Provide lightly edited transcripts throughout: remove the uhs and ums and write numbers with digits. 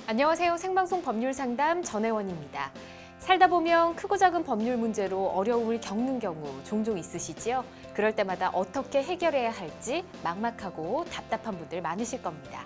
안녕하세요. 생방송 법률상담 전혜원입니다. 살다 보면 크고 작은 법률 문제로 어려움을 겪는 경우 종종 있으시지요? 그럴 때마다 어떻게 해결해야 할지 막막하고 답답한 분들 많으실 겁니다.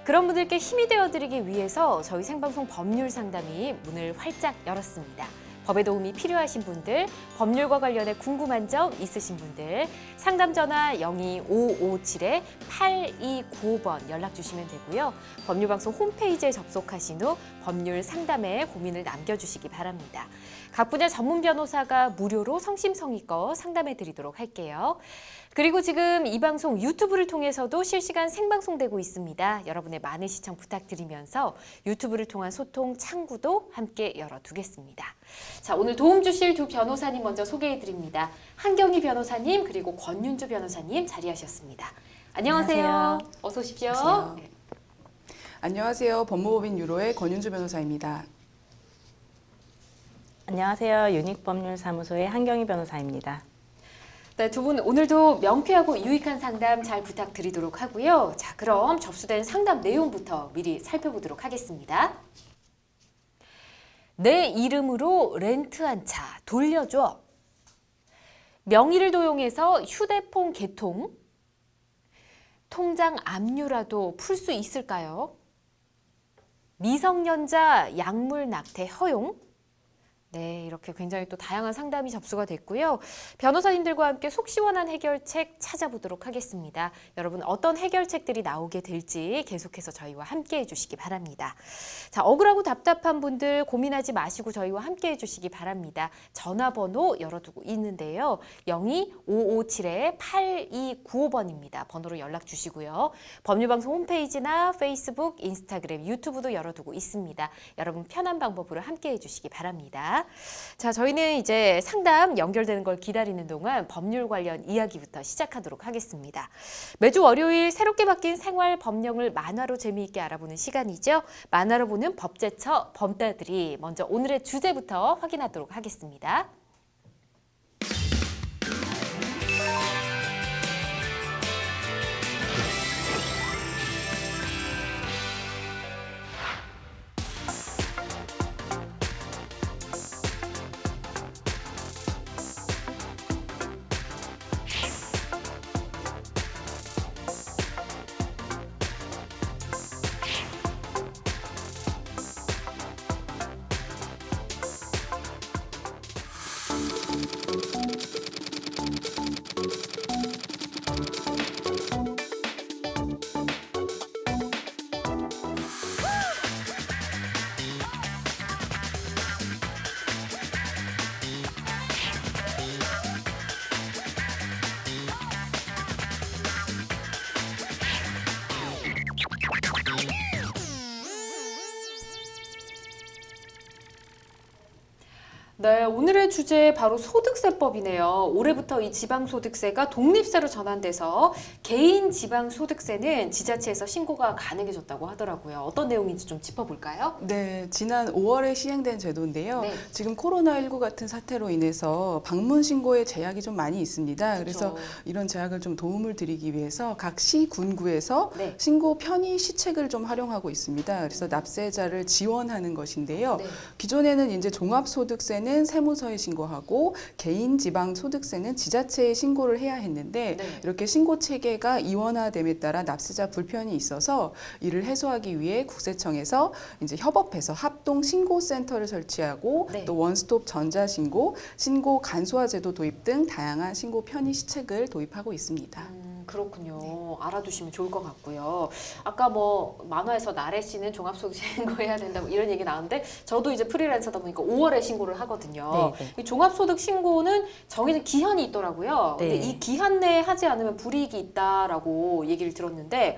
그런 분들께 힘이 되어드리기 위해서 저희 생방송 법률상담이 문을 활짝 열었습니다. 법의 도움이 필요하신 분들, 법률과 관련해 궁금한 점 있으신 분들, 상담 전화 02557-8295번 연락 주시면 되고요. 법률방송 홈페이지에 접속하신 후 법률 상담에 고민을 남겨주시기 바랍니다. 각 분야 전문 변호사가 무료로 성심성의껏 상담해 드리도록 할게요. 그리고 지금 이 방송 유튜브를 통해서도 실시간 생방송되고 있습니다. 여러분의 많은 시청 부탁드리면서 유튜브를 통한 소통 창구도 함께 열어두겠습니다. 자, 오늘 도움 주실 두 변호사님 먼저 소개해 드립니다. 한경희 변호사님 그리고 권윤주 변호사님 자리하셨습니다. 안녕하세요. 안녕하세요. 어서 오십시오. 안녕하세요. 네. 안녕하세요. 법무법인 유로의 권윤주 변호사입니다. 안녕하세요. 유닉법률사무소의 한경희 변호사입니다. 네, 두 분 오늘도 명쾌하고 유익한 상담 잘 부탁드리도록 하고요. 자, 그럼 접수된 상담 내용부터 미리 살펴보도록 하겠습니다. 내 이름으로 렌트한 차 돌려줘. 명의를 도용해서 휴대폰 개통, 통장 압류라도 풀 수 있을까요? 미성년자 약물 낙태 허용? 네, 이렇게 굉장히 또 다양한 상담이 접수가 됐고요. 변호사님들과 함께 속 시원한 해결책 찾아보도록 하겠습니다. 여러분 어떤 해결책들이 나오게 될지 계속해서 저희와 함께 해주시기 바랍니다. 자, 억울하고 답답한 분들 고민하지 마시고 저희와 함께 해주시기 바랍니다. 전화번호 열어두고 있는데요. 02557-8295번입니다. 번호로 연락 주시고요. 법률방송 홈페이지나 페이스북, 인스타그램, 유튜브도 열어두고 있습니다. 여러분 편한 방법으로 함께 해주시기 바랍니다. 자, 저희는 이제 상담 연결되는 걸 기다리는 동안 법률 관련 이야기부터 시작하도록 하겠습니다. 매주 월요일 새롭게 바뀐 생활 법령을 만화로 재미있게 알아보는 시간이죠. 만화로 보는 법제처 범따들이 먼저 오늘의 주제부터 확인하도록 하겠습니다. 네, 오늘의 주제 바로 소득세법이네요. 올해부터 이 지방소득세가 독립세로 전환돼서 개인 지방소득세는 지자체에서 신고가 가능해졌다고 하더라고요. 어떤 내용인지 좀 짚어볼까요? 네, 지난 5월에 시행된 제도인데요. 네. 지금 코로나19 같은 사태로 인해서 방문 신고에 제약이 좀 많이 있습니다. 그래서 이런 제약을 좀 도움을 드리기 위해서 각 시, 군구에서 네. 신고 편의 시책을 좀 활용하고 있습니다. 그래서 납세자를 지원하는 것인데요. 네. 기존에는 이제 종합소득세는 세무서에 신고하고 개인 지방소득세는 지자체에 신고를 해야 했는데 네. 이렇게 신고 체계가 이원화됨에 따라 납세자 불편이 있어서 이를 해소하기 위해 국세청에서 이제 협업해서 합동 신고센터를 설치하고 네. 또 원스톱 전자신고, 신고 간소화 제도 도입 등 다양한 신고 편의 시책을 도입하고 있습니다. 그렇군요. 네. 알아두시면 좋을 것 같고요. 아까 뭐 만화에서 나래 씨는 종합소득세 신고해야 된다 뭐 이런 얘기 나왔는데 저도 이제 프리랜서다 보니까 5월에 신고를 하거든요. 네. 이 종합소득 신고는 정해진 기한이 있더라고요. 네. 근데 이 기한 내에 하지 않으면 불이익이 있다라고 얘기를 들었는데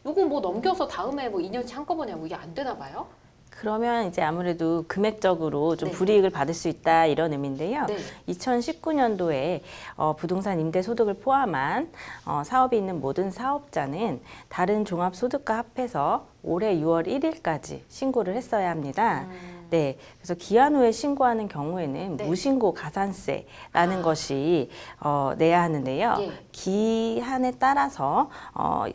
요거 뭐 넘겨서 다음에 뭐 2년치 한꺼번에 하고 이게 안 되나 봐요? 그러면 이제 아무래도 금액적으로 좀 네. 불이익을 받을 수 있다 이런 의미인데요. 네. 2019년도에 부동산 임대 소득을 포함한 사업이 있는 모든 사업자는 다른 종합소득과 합해서 올해 6월 1일까지 신고를 했어야 합니다. 네, 그래서 기한 후에 신고하는 경우에는 네. 무신고 가산세라는 것이 내야 하는데요. 예. 기한에 따라서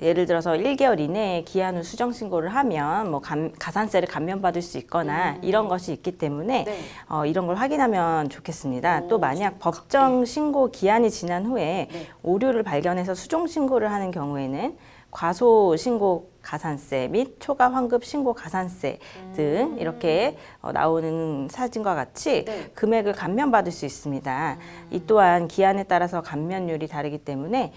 예를 들어서 1개월 이내에 기한 후 수정 신고를 하면 뭐 가산세를 감면받을 수 있거나 이런 것이 있기 때문에 네. 이런 걸 확인하면 좋겠습니다. 오, 또 만약 네. 법정 신고 기한이 지난 후에 네. 오류를 발견해서 수정 신고를 하는 경우에는 과소 신고 가산세 및 초과 환급 신고 가산세 등 이렇게 나오는 사진과 같이 네. 금액을 감면받을 수 있습니다. 이 또한 기한에 따라서 감면율이 다르기 때문에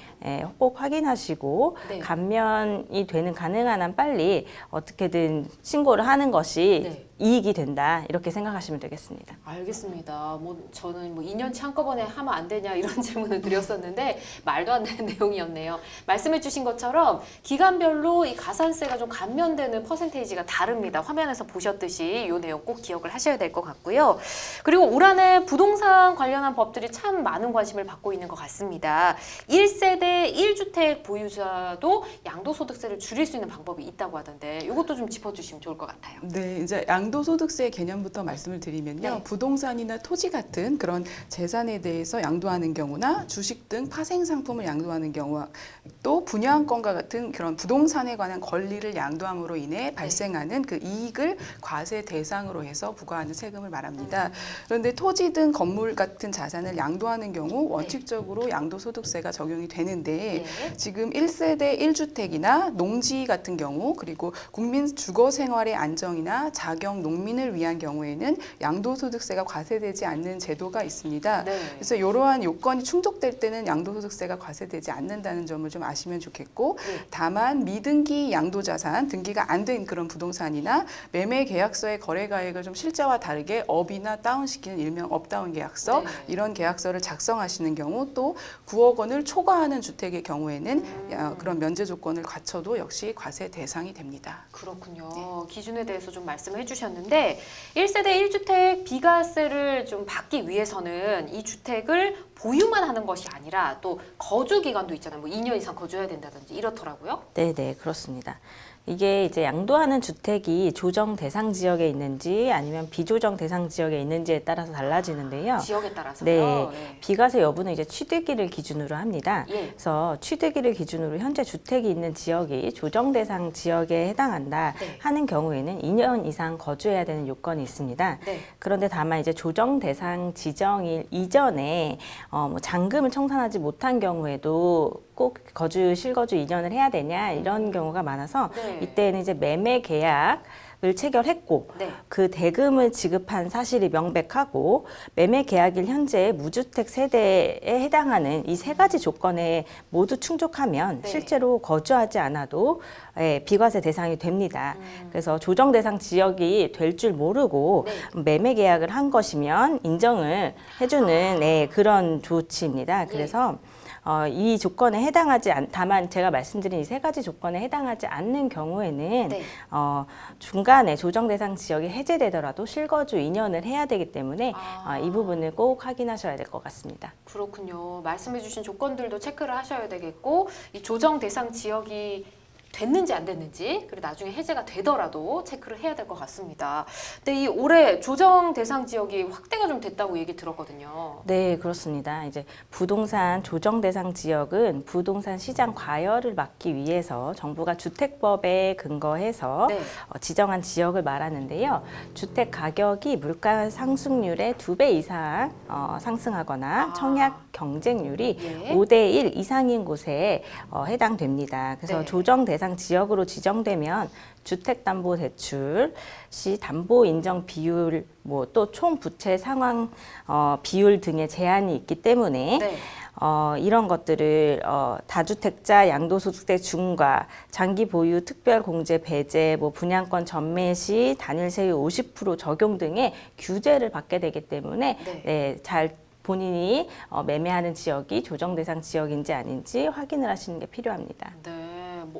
꼭 확인하시고 네. 감면이 되는 가능한 한 빨리 어떻게든 신고를 하는 것이 네. 이익이 된다 이렇게 생각하시면 되겠습니다. 알겠습니다. 저는 2년치 한꺼번에 하면 안 되냐 이런 질문을 드렸었는데 말도 안 되는 내용이었네요. 말씀해주신 것처럼 기간별로 이 가산세가 좀 감면되는 퍼센테이지가 다릅니다. 화면에서 보셨듯이 이 내용 꼭 기억을 하셔야 될 것 같고요. 그리고 올 한해 부동산 관련한 법들이 참 많은 관심을 받고 있는 것 같습니다. 1세대 1주택 보유자도 양도소득세를 줄일 수 있는 방법이 있다고 하던데 이것도 좀 짚어주시면 좋을 것 같아요. 네, 이제 양도소득세 개념부터 말씀을 드리면요. 네. 부동산이나 토지 같은 그런 재산에 대해서 양도하는 경우나 주식 등 파생상품을 양도하는 경우 또 분양권과 같은 그런 부동산에 관한 권리를 양도함으로 인해 발생하는 그 이익을 과세 대상으로 해서 부과하는 세금을 말합니다. 그런데 토지 등 건물 같은 자산을 양도하는 경우 원칙적으로 양도소득세가 적용이 되는데 네. 지금 1세대 1주택이나 농지 같은 경우 그리고 국민 주거 생활의 안정이나 자경 농민을 위한 경우에는 양도소득세가 과세되지 않는 제도가 있습니다. 네. 그래서 이러한 요건이 충족될 때는 양도소득세가 과세되지 않는다는 점을 좀 아시면 좋겠고 네. 다만 미등기 양도자산 등기가 안 된 그런 부동산이나 매매 계약서의 거래가액을 좀 실제와 다르게 업이나 다운시키는 일명 업다운 계약서 네. 이런 계약서를 작성하시는 경우 또 9억 원을 초과하는 주택의 경우에는 그런 면제 조건을 갖춰도 역시 과세 대상이 됩니다. 그렇군요. 기준에 대해서 좀 말씀을 해주셨는데 1세대 1주택 비과세를 좀 받기 위해서는 이 주택을 보유만 하는 것이 아니라 또 거주 기간도 있잖아요. 2년 이상 거주해야 된다든지 이렇더라고요. 네, 그렇습니다. 이게 이제 양도하는 주택이 조정 대상 지역에 있는지 아니면 비조정 대상 지역에 있는지에 따라서 달라지는데요. 지역에 따라서요. 네, 비과세 여부는 이제 취득일을 기준으로 합니다. 예. 그래서 취득일을 기준으로 현재 주택이 있는 지역이 조정 대상 지역에 해당한다 네. 하는 경우에는 2년 이상 거주해야 되는 요건이 있습니다. 네. 그런데 다만 이제 조정 대상 지정일 이전에 뭐 잔금을 청산하지 못한 경우에도 꼭 실거주 2년을 해야 되냐 이런 경우가 많아서 네. 이때는 이제 매매 계약을 체결했고 네. 그 대금을 지급한 사실이 명백하고 매매 계약일 현재 무주택 세대에 해당하는 이 세 가지 조건에 모두 충족하면 네. 실제로 거주하지 않아도 비과세 대상이 됩니다. 그래서 조정 대상 지역이 될 줄 모르고 네. 매매 계약을 한 것이면 인정을 해주는 그런 조치입니다. 그래서 이 조건에 해당하지 다만 제가 말씀드린 이 세 가지 조건에 해당하지 않는 경우에는 네. 중간에 조정 대상 지역이 해제되더라도 실거주 2년을 해야 되기 때문에 이 부분을 꼭 확인하셔야 될 것 같습니다. 그렇군요. 말씀해주신 조건들도 체크를 하셔야 되겠고 이 조정 대상 지역이 됐는지 안 됐는지 그리고 나중에 해제가 되더라도 체크를 해야 될 것 같습니다. 근데 이 올해 조정 대상 지역이 확대가 좀 됐다고 얘기 들었거든요. 네, 그렇습니다. 이제 부동산 조정 대상 지역은 부동산 시장 과열을 막기 위해서 정부가 주택법에 근거해서 네. 지정한 지역을 말하는데요. 주택 가격이 물가 상승률의 2배 이상 상승하거나 청약 경쟁률이 예. 5대1 이상인 곳에 해당됩니다. 그래서 네. 조정 대상 지역으로 지정되면 주택담보대출 시 담보 인정 비율, 또 총 부채 상환 비율 등의 제한이 있기 때문에 네. 이런 것들을 다주택자 양도소득세 중과 장기 보유 특별 공제 배제, 분양권 전매 시 단일 세율 50% 적용 등의 규제를 받게 되기 때문에 잘 본인이 매매하는 지역이 조정 대상 지역인지 아닌지 확인을 하시는 게 필요합니다. 네.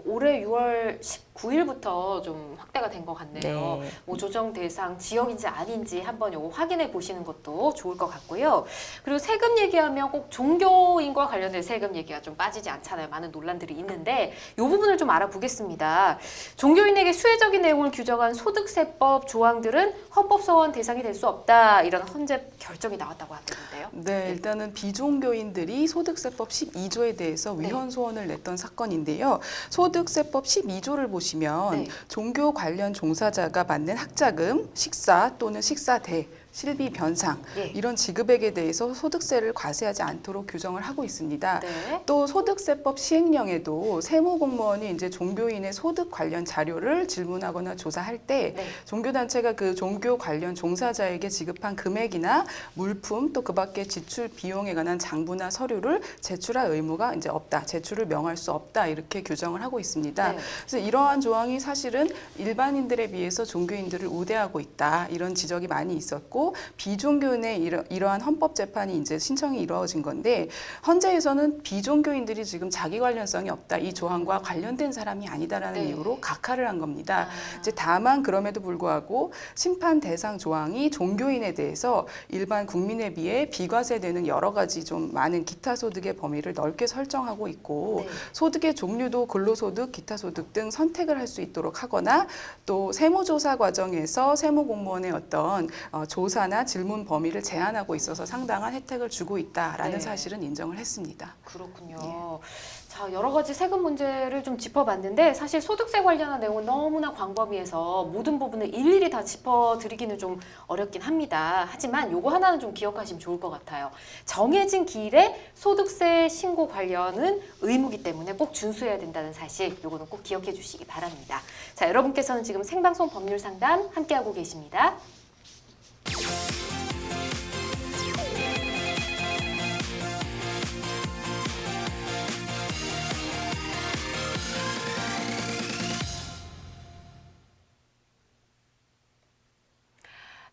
올해 6월 9일부터 좀 확대가 된 것 같네요. 네. 뭐 조정 대상 지역인지 아닌지 한번 요거 확인해 보시는 것도 좋을 것 같고요. 그리고 세금 얘기하면 꼭 종교인과 관련된 세금 얘기가 좀 빠지지 않잖아요. 많은 논란들이 있는데 이 부분을 좀 알아보겠습니다. 종교인에게 수혜적인 내용을 규정한 소득세법 조항들은 헌법 소원 대상이 될 수 없다. 이런 헌재 결정이 나왔다고 하던데요. 네, 일단은 비종교인들이 소득세법 12조에 대해서 네. 위헌 소원을 냈던 사건인데요. 소득세법 12조를 보시면 네. 종교 관련 종사자가 받는 학자금, 식사 또는 식사대, 실비 변상 예. 이런 지급액에 대해서 소득세를 과세하지 않도록 규정을 하고 있습니다. 네. 또 소득세법 시행령에도 세무공무원이 이제 종교인의 소득 관련 자료를 질문하거나 조사할 때 네. 종교단체가 그 종교 관련 종사자에게 지급한 금액이나 물품 또 그 밖에 지출 비용에 관한 장부나 서류를 제출할 의무가 이제 없다. 제출을 명할 수 없다. 이렇게 규정을 하고 있습니다. 네. 그래서 이러한 조항이 사실은 일반인들에 비해서 종교인들을 우대하고 있다. 이런 지적이 많이 있었고 비종교인의 이러한 헌법 재판이 이제 신청이 이루어진 건데 헌재에서는 비종교인들이 지금 자기 관련성이 없다. 이 조항과 관련된 사람이 아니다라는 네. 이유로 각하를 한 겁니다. 아. 이제 다만 그럼에도 불구하고 심판 대상 조항이 종교인에 대해서 일반 국민에 비해 비과세되는 여러 가지 좀 많은 기타 소득의 범위를 넓게 설정하고 있고 네. 소득의 종류도 근로소득, 기타소득 등 선택을 할 수 있도록 하거나 또 세무조사 과정에서 세무공무원의 어떤 조사나 질문 범위를 제한하고 있어서 상당한 혜택을 주고 있다라는 네. 사실은 인정을 했습니다. 그렇군요. 자, 여러 가지 세금 문제를 좀 짚어봤는데 사실 소득세 관련한 내용은 너무나 광범위해서 모든 부분을 일일이 다 짚어드리기는 좀 어렵긴 합니다. 하지만 요거 하나는 좀 기억하시면 좋을 것 같아요. 정해진 기일에 소득세 신고 관련은 의무기 때문에 꼭 준수해야 된다는 사실 요거는 꼭 기억해 주시기 바랍니다. 자, 여러분께서는 지금 생방송 법률 상담 함께하고 계십니다.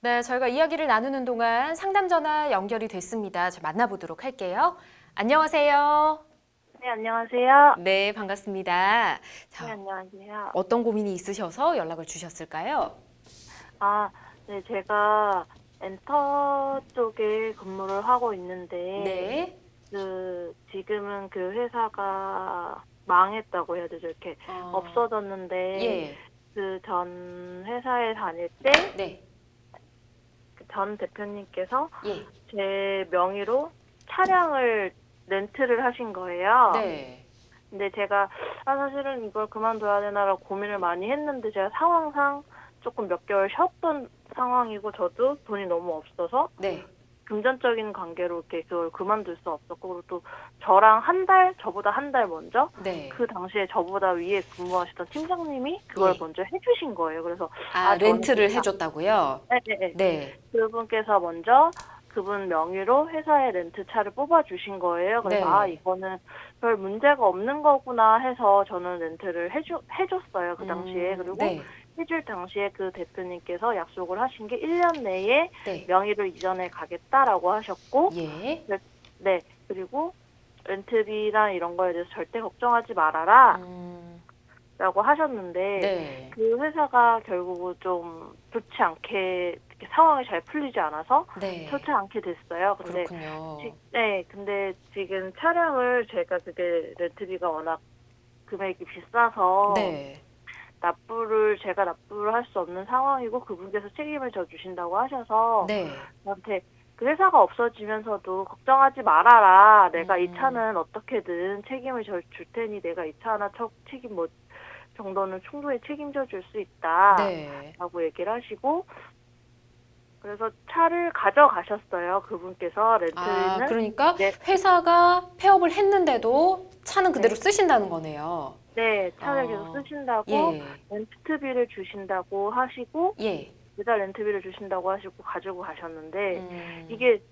네, 저희가 이야기를 나누는 동안 상담 전화 연결이 됐습니다. 저 만나보도록 할게요. 안녕하세요. 네, 안녕하세요. 네, 반갑습니다. 네, 자, 안녕하세요. 어떤 고민이 있으셔서 연락을 주셨을까요? 네, 제가 엔터 쪽에 근무를 하고 있는데, 네. 지금은 그 회사가 망했다고 해야 되죠. 이렇게 없어졌는데, 예. 그 전 회사에 다닐 때, 네. 전 대표님께서 예. 제 명의로 차량을 렌트를 하신 거예요. 네. 근데 제가 사실은 이걸 그만둬야 되나라고 고민을 많이 했는데 제가 상황상 조금 몇 개월 쉬었던 상황이고 저도 돈이 너무 없어서 네. 금전적인 관계로 이렇게 그걸 그만둘 수 없었고 그리고 또 저보다 한 달 먼저 네. 그 당시에 저보다 위에 근무하시던 팀장님이 그걸 예. 먼저 해주신 거예요. 그래서 아, 저는 렌트를 진짜- 해줬다고요? 네. 네. 그분께서 먼저 그분 명의로 회사에 렌트차를 뽑아주신 거예요. 그래서 네. 이거는 별 문제가 없는 거구나 해서 저는 렌트를 해줬어요. 그 당시에. 그리고 네. 해줄 당시에 그 대표님께서 약속을 하신 게 1년 내에 네. 명의로 이전해 가겠다라고 하셨고 예. 네. 그리고 렌트비나 이런 거에 대해서 절대 걱정하지 말아라 라고 하셨는데 네. 그 회사가 결국은 좀 좋지 않게 이렇게 상황이 잘 풀리지 않아서 네. 좋지 않게 됐어요. 근데 그렇군요. 근데 지금 차량을 제가 그게 렌트비가 워낙 금액이 비싸서 네. 제가 납부를 할 수 없는 상황이고 그분께서 책임을 져 주신다고 하셔서 네. 저한테 그 회사가 없어지면서도 걱정하지 말아라. 내가 이 차는 어떻게든 책임을 줄 테니 내가 이 차 하나 책임 정도는 충분히 책임져 줄 수 있다. 네. 라고 얘기를 하시고 그래서 차를 가져가셨어요. 그분께서 렌트는. 그러니까 네. 회사가 폐업을 했는데도 차는 그대로 쓰신다는 거네요. 네, 차를 아. 계속 쓰신다고 예. 렌트비를 주신다고 하시고 예. 매달 렌트비를 주신다고 하시고 가지고 가셨는데 이게 이게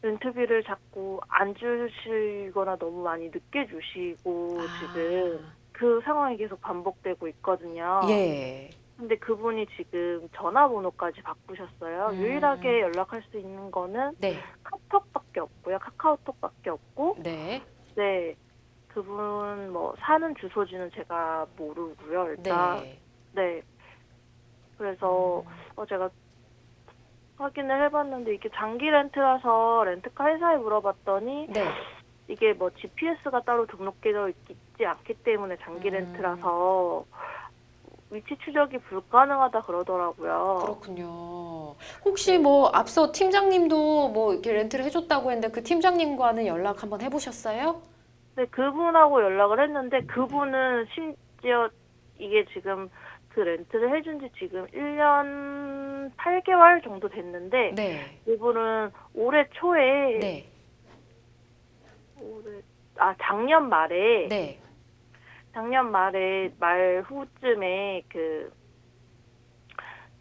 렌트비를 자꾸 안 주시거나 너무 많이 늦게 주시고 지금 그 상황이 계속 반복되고 있거든요. 예. 근데 그분이 지금 전화번호까지 바꾸셨어요. 유일하게 연락할 수 있는 거는 네. 카톡밖에 없고요. 카카오톡밖에 없고 네. 네. 그분 뭐 사는 주소지는 제가 모르고요. 일단 네. 네. 그래서 제가 확인을 해봤는데 이게 장기 렌트라서 렌트카 회사에 물어봤더니 네. 이게 뭐 GPS가 따로 등록되어 있지 않기 때문에 장기 렌트라서 위치 추적이 불가능하다 그러더라고요. 그렇군요. 혹시 뭐 앞서 팀장님도 뭐 이렇게 렌트를 해줬다고 했는데 그 팀장님과는 연락 한번 해보셨어요? 네, 그분하고 연락을 했는데 그분은 심지어 이게 지금 그 렌트를 해준 지 지금 1년 8개월 정도 됐는데 네. 그분은 올해 초에 네. 작년 말에 네. 말 후쯤에 그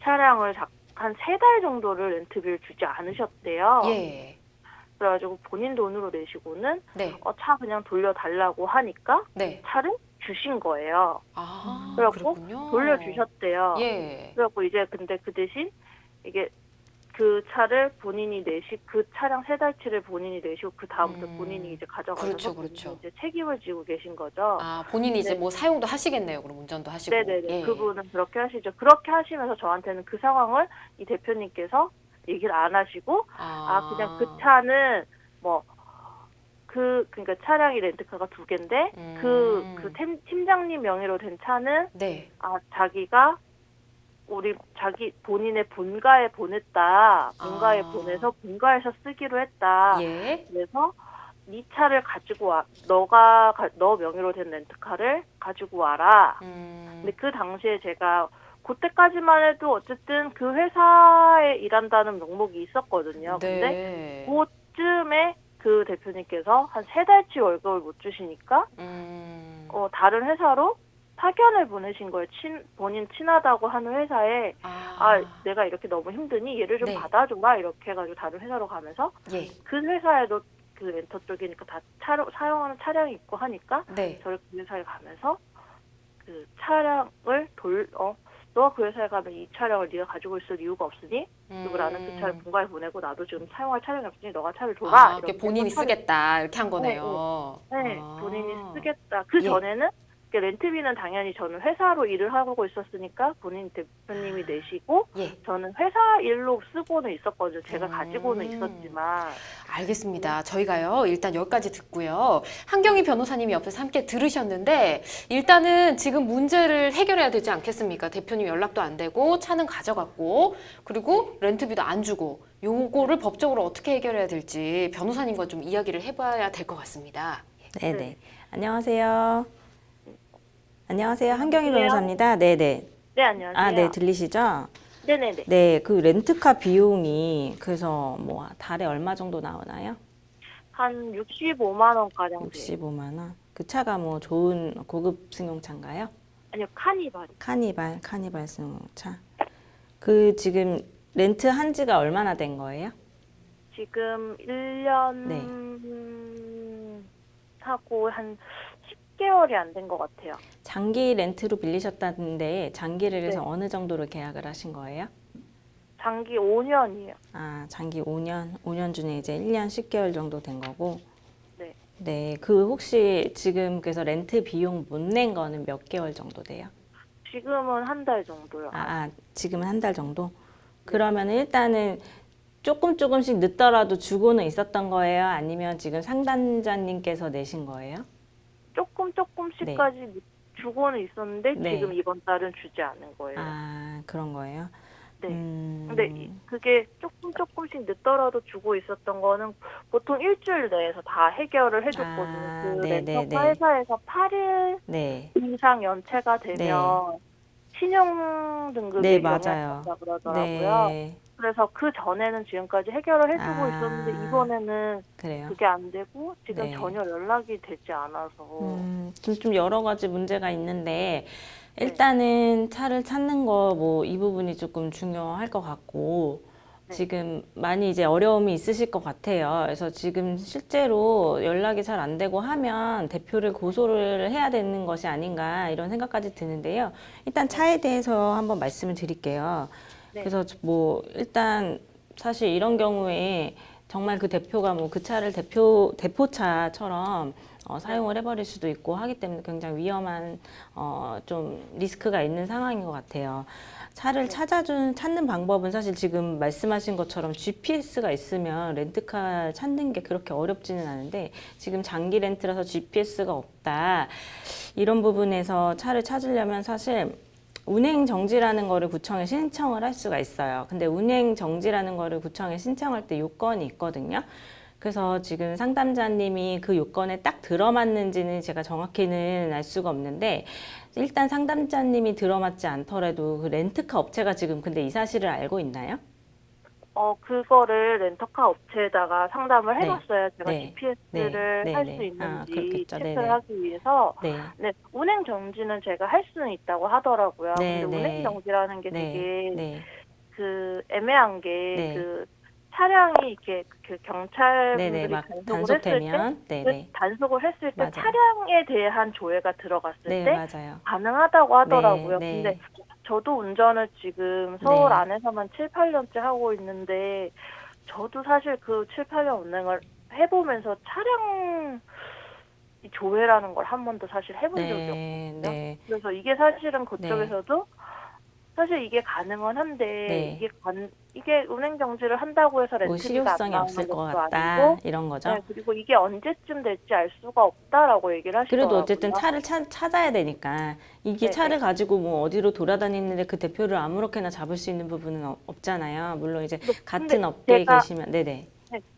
차량을 한 3달 정도를 렌트비를 주지 않으셨대요. 예. 그래가지고 본인 돈으로 내시고는 네. 차 그냥 돌려달라고 하니까 네. 차를 주신 거예요. 아, 그래갖고 그렇군요. 돌려주셨대요. 예. 그래갖고 이제 근데 그 대신 이게 그 차를 그 차량 3달치를 본인이 내시고 그 다음부터 본인이 이제 가져가셔서 그렇죠. 본인이 이제 책임을 지고 계신 거죠. 아, 본인이 이제 네. 뭐 사용도 하시겠네요. 그럼 운전도 하시고. 네네네. 예. 그분은 그렇게 하시죠. 그렇게 하시면서 저한테는 그 상황을 이 대표님께서 얘기를 안 하시고 그냥 그 차는 그러니까 차량이 렌트카가 2개인데 그 팀장님 명의로 된 차는 네. 자기가 본인의 본가에 보냈다. 본가에 보내서 본가에서 쓰기로 했다. 예. 그래서 네 차를 가지고 와. 너 명의로 된 렌트카를 가지고 와라. 근데 그 당시에 제가 그때까지만 해도 어쨌든 그 회사에 일한다는 명목이 있었거든요. 네. 근데 그쯤에 그 대표님께서 한 3달치 월급을 못 주시니까 다른 회사로 파견을 보내신 거예요. 본인 친하다고 하는 회사에 내가 이렇게 너무 힘드니 얘를 좀 네. 받아줘라 이렇게 해가지고 다른 회사로 가면서 예. 그 회사에도 그 렌터 쪽이니까 다 사용하는 차량이 있고 하니까 네. 저를 그 회사에 가면서 그 차량을 너가 그 회사에 가면 이 차량을 네가 가지고 있을 이유가 없으니 그리고 나는 그 차를 본가에 보내고 나도 지금 사용할 차량이 없으니 너가 차를 줘라. 이렇게 본인이 쓰겠다 이렇게 한 거네요. 네, 본인이 쓰겠다. 그 전에는 렌트비는 당연히 저는 회사로 일을 하고 있었으니까 본인 대표님이 내시고 예. 저는 회사 일로 쓰고는 있었거든요. 제가 가지고는 있었지만. 알겠습니다. 저희가요 일단 여기까지 듣고요. 한경희 변호사님이 옆에서 함께 들으셨는데 일단은 지금 문제를 해결해야 되지 않겠습니까? 대표님 연락도 안 되고 차는 가져갔고 그리고 렌트비도 안 주고 요거를 법적으로 어떻게 해결해야 될지 변호사님과 좀 이야기를 해봐야 될 것 같습니다. 네네. 네. 안녕하세요. 안녕하세요. 한경희 변호사입니다. 네네. 네, 안녕하세요. 네, 들리시죠? 네네네. 네, 그 렌트카 비용이 그래서 뭐 달에 얼마 정도 나오나요? 한 65만 원가량 돼요. 65만 원. 그 차가 뭐 좋은 고급 승용차인가요? 아니요, 카니발. 카니발 승용차. 그 지금 렌트 한 지가 얼마나 된 거예요? 지금 1년 네. 하고 한 10개월이 안 된 것 같아요. 장기 렌트로 빌리셨다는데 장기를 해서 네. 어느 정도로 계약을 하신 거예요? 장기 5년이에요. 장기 5년 중에 이제 1년 10개월 정도 된 거고. 네. 네, 그 혹시 지금 그래서 렌트 비용 못 낸 거는 몇 개월 정도 돼요? 지금은 한 달 정도요. 지금은 한 달 정도? 그러면 일단은 조금씩 늦더라도 주고는 있었던 거예요? 아니면 지금 상담자님께서 내신 거예요? 조금씩까지 주고는 있었는데 네. 지금 이번 달은 주지 않은 거예요. 그런 거예요? 네. 근데 그게 조금씩 늦더라도 주고 있었던 거는 보통 일주일 내에서 다 해결을 해줬거든요. 그 렌터카 회사에서 8일 네. 이상 연체가 되면 신용 등급이 네, 영향을 맞아요. 받는다 그러더라고요. 네. 그래서 그 전에는 지금까지 해결을 해주고 있었는데 이번에는 그래요? 그게 안 되고 지금 네. 전혀 연락이 되지 않아서 좀 여러 가지 문제가 있는데 일단은 차를 찾는 거 뭐 이 부분이 조금 중요할 것 같고 지금 많이 이제 어려움이 있으실 것 같아요. 그래서 지금 실제로 연락이 잘 안 되고 하면 대표를 고소를 해야 되는 것이 아닌가 이런 생각까지 드는데요. 일단 차에 대해서 한번 말씀을 드릴게요. 네. 그래서 뭐 일단 사실 이런 경우에 정말 그 대표가 뭐 그 차를 대포차처럼 사용을 해버릴 수도 있고 하기 때문에 굉장히 위험한 좀 리스크가 있는 상황인 것 같아요. 차를 찾는 방법은 사실 지금 말씀하신 것처럼 GPS가 있으면 렌트카 찾는 게 그렇게 어렵지는 않은데 지금 장기 렌트라서 GPS가 없다. 이런 부분에서 차를 찾으려면 사실 운행 정지라는 거를 구청에 신청을 할 수가 있어요. 근데 운행 정지라는 거를 구청에 신청할 때 요건이 있거든요. 그래서 지금 상담자님이 그 요건에 딱 들어맞는지는 제가 정확히는 알 수가 없는데 일단 상담자님이 들어맞지 않더라도 그 렌트카 업체가 지금 근데 이 사실을 알고 있나요? 그거를 렌터카 업체에다가 상담을 네. 해봤어요. 제가 네. GPS를 네. 할 네. 수 있는지 그렇겠죠. 체크를 네네. 하기 위해서. 네. 네, 운행 정지는 제가 할 수는 있다고 하더라고요. 네. 근데 운행 네. 정지라는 게 네. 되게 네. 애매한 게 네. 차량이 이렇게 네네. 경찰분들이 막 단속을 했을 때, 단속되면 네네. 단속을 했을 때 맞아요. 차량에 대한 조회가 들어갔을 네, 때 맞아요. 가능하다고 하더라고요. 네. 근데 네. 저도 운전을 지금 서울 네. 안에서만 7, 8년째 하고 있는데 저도 사실 그 7, 8년 운행을 해보면서 차량 이 조회라는 걸 한 번도 사실 해본 적이 네. 없거든요. 네. 그래서 이게 사실은 네. 그쪽에서도 사실 이게 가능은 한데 네. 이게 운행 정지를 한다고 해서 뭐 렌트비가 안 실효성이 나오는 없을 것 것도 같다. 아니고, 이런 거죠. 네, 그리고 이게 언제쯤 될지 알 수가 없다라고 얘기를 그래도 하시더라고요. 어쨌든 차를 찾아야 되니까 이게 네, 차를 네. 가지고 뭐 어디로 돌아다니는데 그 대표를 아무렇게나 잡을 수 있는 부분은 없잖아요. 물론 이제 근데 같은 업계에 제가 계시면 네네.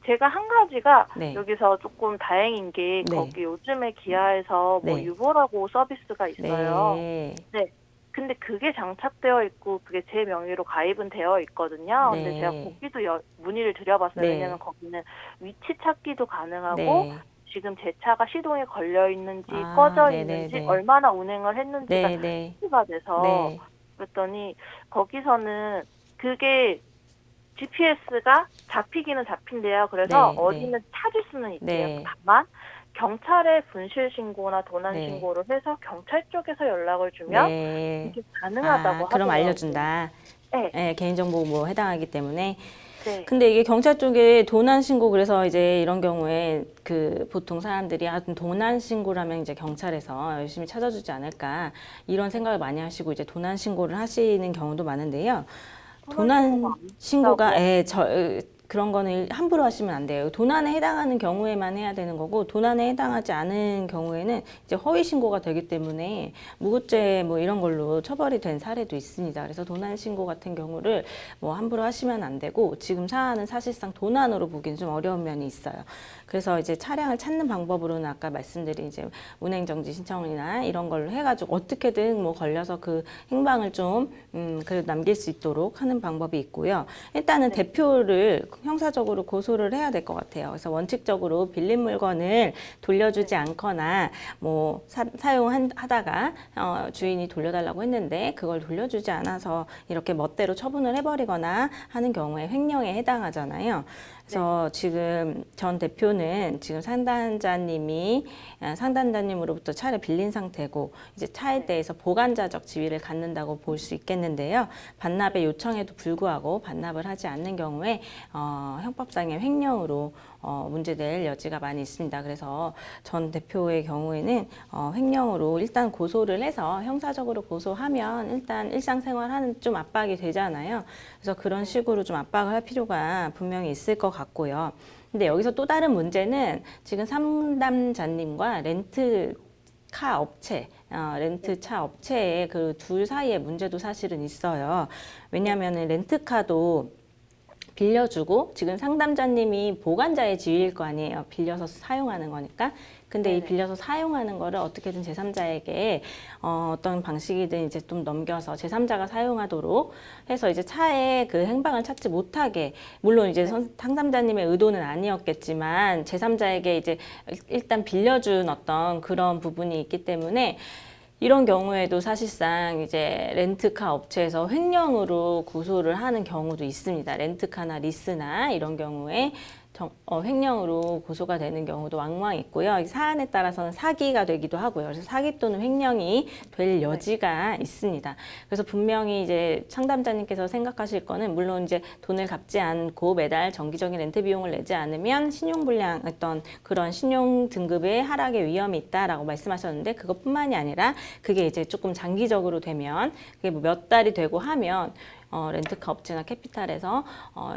제가 한 가지가 네. 여기서 조금 다행인 게 네. 거기 요즘에 기아에서 뭐 네. 유보라고 서비스가 있어요. 네. 네. 근데 그게 장착되어 있고 그게 제 명의로 가입은 되어 있거든요. 근데 제가 네. 거기도 문의를 드려봤어요. 네. 왜냐면 거기는 위치 찾기도 가능하고 네. 지금 제 차가 시동에 걸려 있는지 아, 꺼져 네네네. 있는지 얼마나 운행을 했는지가 다 네네. 체크가 돼서 네. 그랬더니 거기서는 그게 GPS가 잡히기는 잡힌대요. 그래서 네. 어디는 찾을 수는 있대요. 네. 다만 경찰에 분실 신고나 도난 네. 신고를 해서 경찰 쪽에서 연락을 주면 네. 이게 가능하다고 그럼 하더라고요. 알려준다. 네, 네, 개인정보 뭐 해당하기 때문에. 네, 근데 이게 경찰 쪽에 도난 신고 그래서 이제 이런 경우에 그 보통 사람들이 도난 신고라면 이제 경찰에서 열심히 찾아주지 않을까 이런 생각을 많이 하시고 이제 도난 신고를 하시는 경우도 많은데요. 도난 신고가 그런 거는 함부로 하시면 안 돼요. 도난에 해당하는 경우에만 해야 되는 거고 도난에 해당하지 않은 경우에는 이제 허위 신고가 되기 때문에 무고죄 뭐 이런 걸로 처벌이 된 사례도 있습니다. 그래서 도난 신고 같은 경우를 뭐 함부로 하시면 안 되고 지금 사안은 사실상 도난으로 보기엔 좀 어려운 면이 있어요. 그래서 이제 차량을 찾는 방법으로는 아까 말씀드린 이제 운행 정지 신청이나 이런 걸로 해가지고 어떻게든 뭐 걸려서 그 행방을 좀 그래도 남길 수 있도록 하는 방법이 있고요. 일단은 대표를 형사적으로 고소를 해야 될 것 같아요. 그래서 원칙적으로 빌린 물건을 돌려주지 않거나 뭐 사용하다가 주인이 돌려달라고 했는데 그걸 돌려주지 않아서 이렇게 멋대로 처분을 해버리거나 하는 경우에 횡령에 해당하잖아요. 그래서 지금 전 대표는 지금 상담자님으로부터 차를 빌린 상태고 이제 차에 대해서 보관자적 지위를 갖는다고 볼 수 있겠는데요. 반납의 요청에도 불구하고 반납을 하지 않는 경우에 형법상의 횡령으로 문제될 여지가 많이 있습니다. 그래서 전 대표의 경우에는 횡령으로 일단 고소를 해서 형사적으로 고소하면 일단 일상생활하는 좀 압박이 되잖아요. 그래서 그런 식으로 좀 압박을 할 필요가 분명히 있을 것 같고요. 근데 여기서 또 다른 문제는 지금 상담자님과 렌트카 업체, 렌트차 업체의 그 둘 사이의 문제도 사실은 있어요. 왜냐하면 렌트카도 빌려주고 지금 상담자님이 보관자의 지위일 거 아니에요. 빌려서 사용하는 거니까. 근데 이 빌려서 사용하는 거를 어떻게든 제3자에게 어떤 방식이든 이제 좀 넘겨서 제3자가 사용하도록 해서 이제 차에 그 행방을 찾지 못하게 물론 이제 상담자님의 의도는 아니었겠지만 제3자에게 이제 일단 빌려준 어떤 그런 부분이 있기 때문에 이런 경우에도 사실상 이제 렌트카 업체에서 횡령으로 고소를 하는 경우도 있습니다. 렌트카나 리스나 이런 경우에 횡령으로 고소가 되는 경우도 왕왕 있고요. 이 사안에 따라서는 사기가 되기도 하고요. 그래서 사기 또는 횡령이 될 여지가 있습니다. 그래서 분명히 이제 상담자님께서 생각하실 거는 물론 이제 돈을 갚지 않고 매달 정기적인 렌트 비용을 내지 않으면 신용불량 어떤 그런 신용 등급의 하락의 위험이 있다라고 말씀하셨는데 그것뿐만이 아니라 그게 이제 조금 장기적으로 되면 그게 뭐 몇 달이 되고 하면 렌트카 업체나 캐피탈에서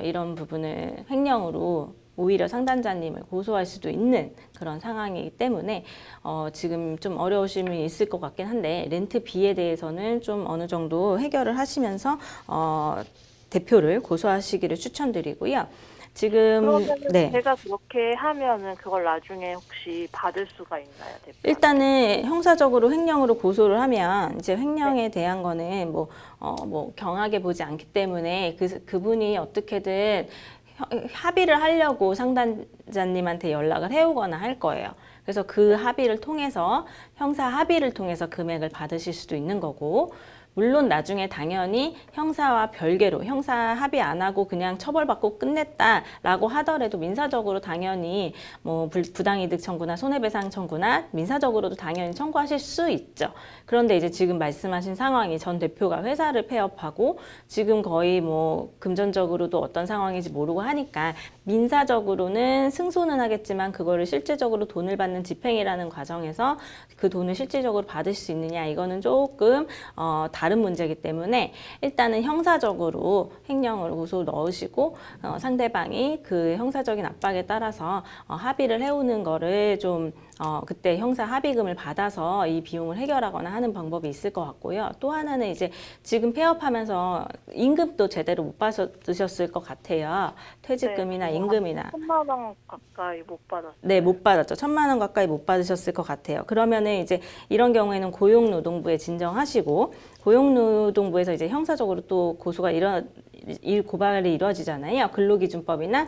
이런 부분을 횡령으로 오히려 상담자님을 고소할 수도 있는 그런 상황이기 때문에 지금 좀 어려우심이 있을 것 같긴 한데 렌트비에 대해서는 좀 어느 정도 해결을 하시면서 대표를 고소하시기를 추천드리고요. 지금 그러면 제가 그렇게 하면은 그걸 나중에 혹시 받을 수가 있나요, 대표? 일단은 형사적으로 횡령으로 고소를 하면 이제 횡령에 대한 거는 뭐 경하게 보지 않기 때문에 그분이 어떻게든 합의를 하려고 상담자님한테 연락을 해오거나 할 거예요. 그래서 그 합의를 통해서 형사 합의를 통해서 금액을 받으실 수도 있는 거고 물론 나중에 당연히 형사와 별개로 형사 합의 안 하고 그냥 처벌받고 끝냈다라고 하더라도 민사적으로 당연히 뭐 부당이득 청구나 손해배상 청구나 민사적으로도 당연히 청구하실 수 있죠. 그런데 이제 지금 말씀하신 상황이 전 대표가 회사를 폐업하고 지금 거의 뭐 금전적으로도 어떤 상황인지 모르고 하니까 민사적으로는 승소는 하겠지만 그거를 실질적으로 돈을 받는 집행이라는 과정에서 그 돈을 실질적으로 받을 수 있느냐 이거는 조금 다른 문제이기 때문에 일단은 형사적으로 횡령으로 고소를 넣으시고 상대방이 그 형사적인 압박에 따라서 합의를 해오는 거를 좀 그때 형사 합의금을 받아서 이 비용을 해결하거나 하는 방법이 있을 것 같고요. 또 하나는 이제 지금 폐업하면서 임금도 제대로 못 받으셨을 것 같아요. 퇴직금이나 임금이나. 1,000만 원 가까이 못 받았어요. 네, 못 받았죠. 1,000만 원 가까이 못 받으셨을 것 같아요. 그러면은 이제 이런 경우에는 고용노동부에 진정하시고 고용노동부에서 이제 형사적으로 또 고소가 고발이 이루어지잖아요. 근로기준법이나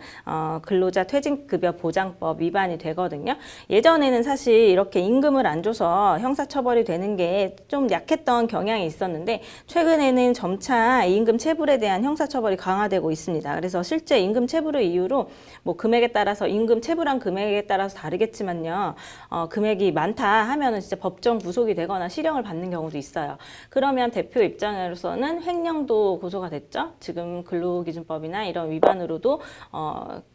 근로자 퇴직급여 보장법 위반이 되거든요. 예전에는 사실 이렇게 임금을 안 줘서 형사처벌이 되는 게 좀 약했던 경향이 있었는데 최근에는 점차 임금 체불에 대한 형사처벌이 강화되고 있습니다. 그래서 실제 임금 체불을 이유로 뭐 금액에 따라서 임금 체불한 금액에 따라서 다르겠지만요. 금액이 많다 하면은 진짜 법정 구속이 되거나 실형을 받는 경우도 있어요. 그러면 대표 입장으로서는 횡령도 고소가 됐죠. 지금 근로기준법이나 이런 위반으로도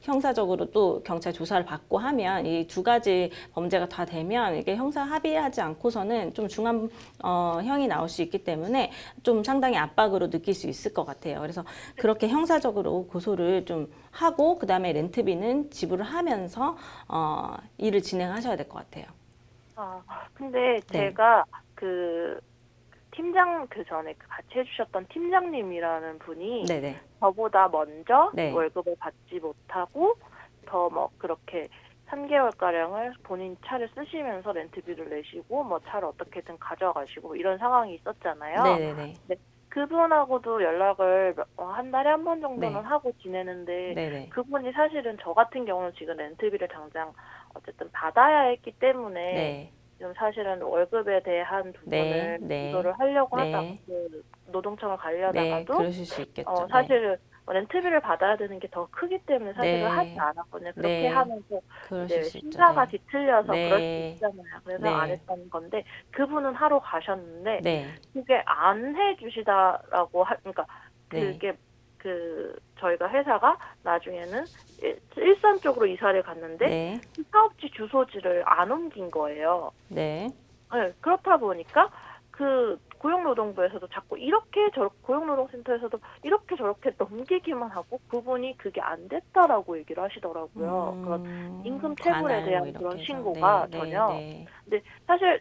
형사적으로 또 경찰 조사를 받고 하면 이 두 가지 범죄가 다 되면 이게 형사 합의하지 않고서는 좀 중한 형이 나올 수 있기 때문에 좀 상당히 압박으로 느낄 수 있을 것 같아요. 그래서 그렇게 형사적으로 고소를 좀 하고 그다음에 렌트비는 지불을 하면서 일을 진행하셔야 될 것 같아요. 근데 네. 제가 그 팀장 그 전에 같이 해주셨던 팀장님이라는 분이 네네. 저보다 먼저 네. 월급을 받지 못하고 더 뭐 그렇게 3개월가량을 본인 차를 쓰시면서 렌트비를 내시고 뭐 차를 어떻게든 가져가시고 이런 상황이 있었잖아요. 네네네. 근데 그분하고도 연락을 한 달에 한 번 정도는 네. 하고 지내는데 네네. 그분이 사실은 저 같은 경우는 지금 렌트비를 당장 어쨌든 받아야 했기 때문에 네. 지금 사실은 월급에 대한 부분을 네. 조절을 하려고 네. 하다가 그 노동청을 네, 가려다가도 그러실 수 있겠죠. 사실은 렌트비를 받아야 되는 게 더 크기 때문에 사실은 네. 하지 않았거든요. 그렇게 네. 하면서 그러실 이제 수 있죠. 심사가 네. 뒤틀려서 그럴 수 네. 있잖아요. 그래서 네. 안 했던 건데 그분은 하러 가셨는데 네. 그게 안 해주시다라고 그러니까 네. 그게 저희가 회사가 나중에는 일산 쪽으로 이사를 갔는데 네. 사업지 주소지를 안 옮긴 거예요. 네. 네, 그렇다 보니까 그 고용노동부에서도 자꾸 이렇게 고용노동센터에서도 이렇게 저렇게 넘기기만 하고 그분이 그게 안 됐다라고 얘기를 하시더라고요. 그런 임금 체불에 관할 대한 뭐 이렇게 그런 해서. 신고가 네. 전혀. 네. 근데 사실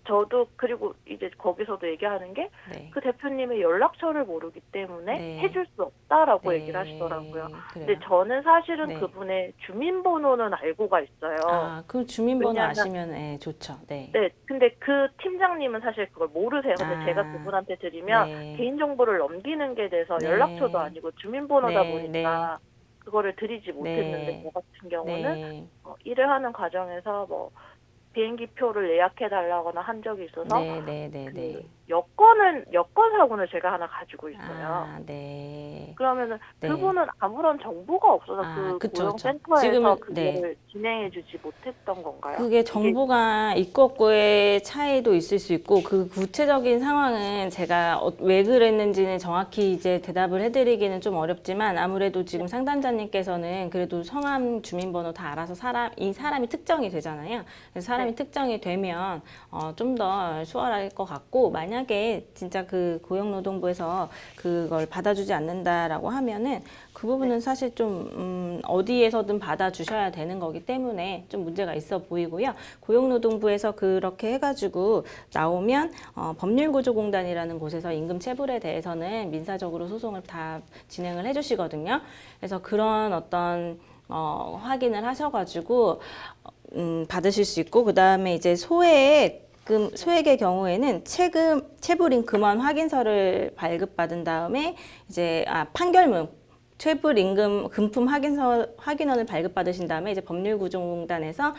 저도 그리고 이제 거기서도 얘기하는 게 네. 그 대표님의 연락처를 모르기 때문에 네. 해줄 수 없다라고 네. 얘기를 하시더라고요. 그래요. 근데 저는 사실은 네. 그분의 주민번호는 알고가 있어요. 그 주민번호 왜냐하면 아시면 네, 좋죠. 네. 네, 근데 그 팀장님은 사실 그걸 모르세요. 근데 제가 그분한테 드리면 네. 개인정보를 넘기는 게 돼서 네. 연락처도 아니고 주민번호다 네. 보니까 그거를 드리지 못했는데 네. 저 같은 경우는 네. 일을 하는 과정에서 뭐 비행기 표를 예약해 달라거나 한 적이 있어서 네. 네. 네. 그 네. 여권 사고는 제가 하나 가지고 있어요. 아, 네. 그러면은 네. 그분은 아무런 정보가 없어서 아, 그 그쵸, 고용센터에서 지금은, 그걸 진행해주지 못했던 건가요? 그게 정보가 있고 없고의 차이도 있을 수 있고 그 구체적인 상황은 제가 왜 그랬는지는 정확히 이제 대답을 해드리기는 좀 어렵지만 아무래도 지금 상담자님께서는 그래도 성함, 주민번호 다 알아서 이 사람이 특정이 되잖아요. 그래서 사람이 네. 특정이 되면 좀 더 수월할 것 같고 만약에 진짜 그 고용노동부에서 그걸 받아주지 않는다라고 하면은 그 부분은 사실 좀 어디에서든 받아주셔야 되는 거기 때문에 좀 문제가 있어 보이고요. 고용노동부에서 그렇게 해가지고 나오면 법률구조공단이라는 곳에서 임금 체불에 대해서는 민사적으로 소송을 다 진행을 해주시거든요. 그래서 그런 어떤 확인을 하셔가지고 받으실 수 있고 그 다음에 이제 소액의 경우에는 체불임 금원 확인서를 발급받은 다음에 이제 판결문 체불 임금 금품 확인원을 발급받으신 다음에 이제 법률구조공단에서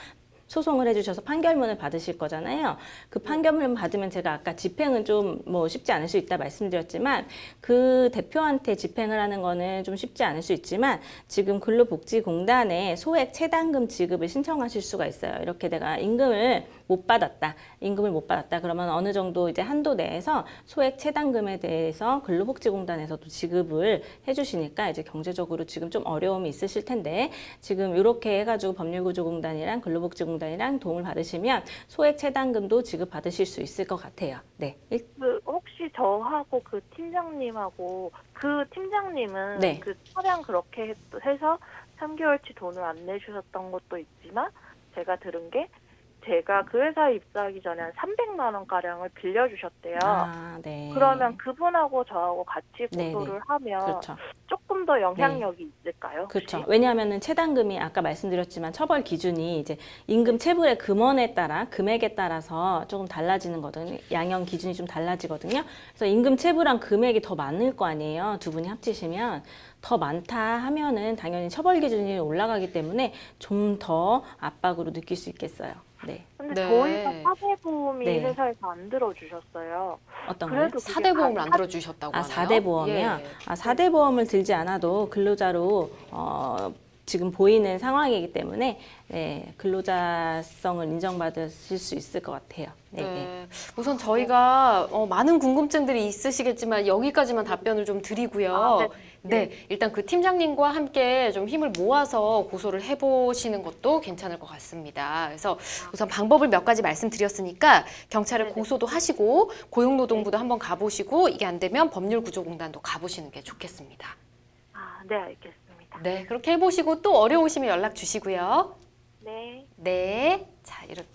소송을 해주셔서 판결문을 받으실 거잖아요. 그 판결문 받으면 제가 아까 집행은 좀 뭐 쉽지 않을 수 있다 말씀드렸지만 그 대표한테 집행을 하는 거는 좀 쉽지 않을 수 있지만 지금 근로복지공단에 소액 체당금 지급을 신청하실 수가 있어요. 이렇게 내가 임금을 못 받았다. 그러면 어느 정도 이제 한도 내에서 소액 체당금에 대해서 근로복지공단에서도 지급을 해주시니까 이제 경제적으로 지금 좀 어려움이 있으실 텐데 지금 이렇게 해가지고 법률구조공단이랑 근로복지공단이랑 도움을 받으시면 소액 체당금도 지급받으실 수 있을 것 같아요. 네. 그 혹시 저하고 그 팀장님하고 그 팀장님은 네. 그 차량 그렇게 해서 3개월치 돈을 안 내주셨던 것도 있지만 제가 들은 게 제가 그 회사에 입사하기 전에 한 300만 원 가량을 빌려주셨대요. 아, 네. 그러면 그분하고 저하고 같이 네, 고소를 네. 하면 그렇죠. 조금 더 영향력이 있을까요? 혹시? 그렇죠. 왜냐하면은 체당금이 아까 말씀드렸지만 처벌 기준이 이제 임금 체불의 금액에 따라서 조금 달라지는 거거든요. 양형 기준이 좀 달라지거든요. 그래서 임금 체불한 금액이 더 많을 거 아니에요. 두 분이 합치시면 더 많다 하면은 당연히 처벌 기준이 올라가기 때문에 좀 더 압박으로 느낄 수 있겠어요. 네. 근데 네. 저희가 사대보험이 네. 회사에서 안 들어주셨어요. 어떤 거요? 그래도 그게 4대 보험을 안 가- 들어주셨다고 아, 하네요. 4대 보험이요? 예. 아, 4대 보험을 들지 않아도 근로자로 지금 보이는 상황이기 때문에 네, 근로자성을 인정받으실 수 있을 것 같아요. 네, 네. 네. 우선 저희가 많은 궁금증들이 있으시겠지만 여기까지만 답변을 좀 드리고요. 아, 네, 일단 그 팀장님과 함께 좀 힘을 모아서 고소를 해보시는 것도 괜찮을 것 같습니다. 그래서 우선 방법을 몇 가지 말씀드렸으니까 경찰을 네네. 고소도 하시고 고용노동부도 한번 가보시고 이게 안 되면 법률구조공단도 가보시는 게 좋겠습니다. 아, 네, 알겠습니다. 네, 그렇게 해보시고 또 어려우시면 연락 주시고요. 네. 네, 자 이렇게.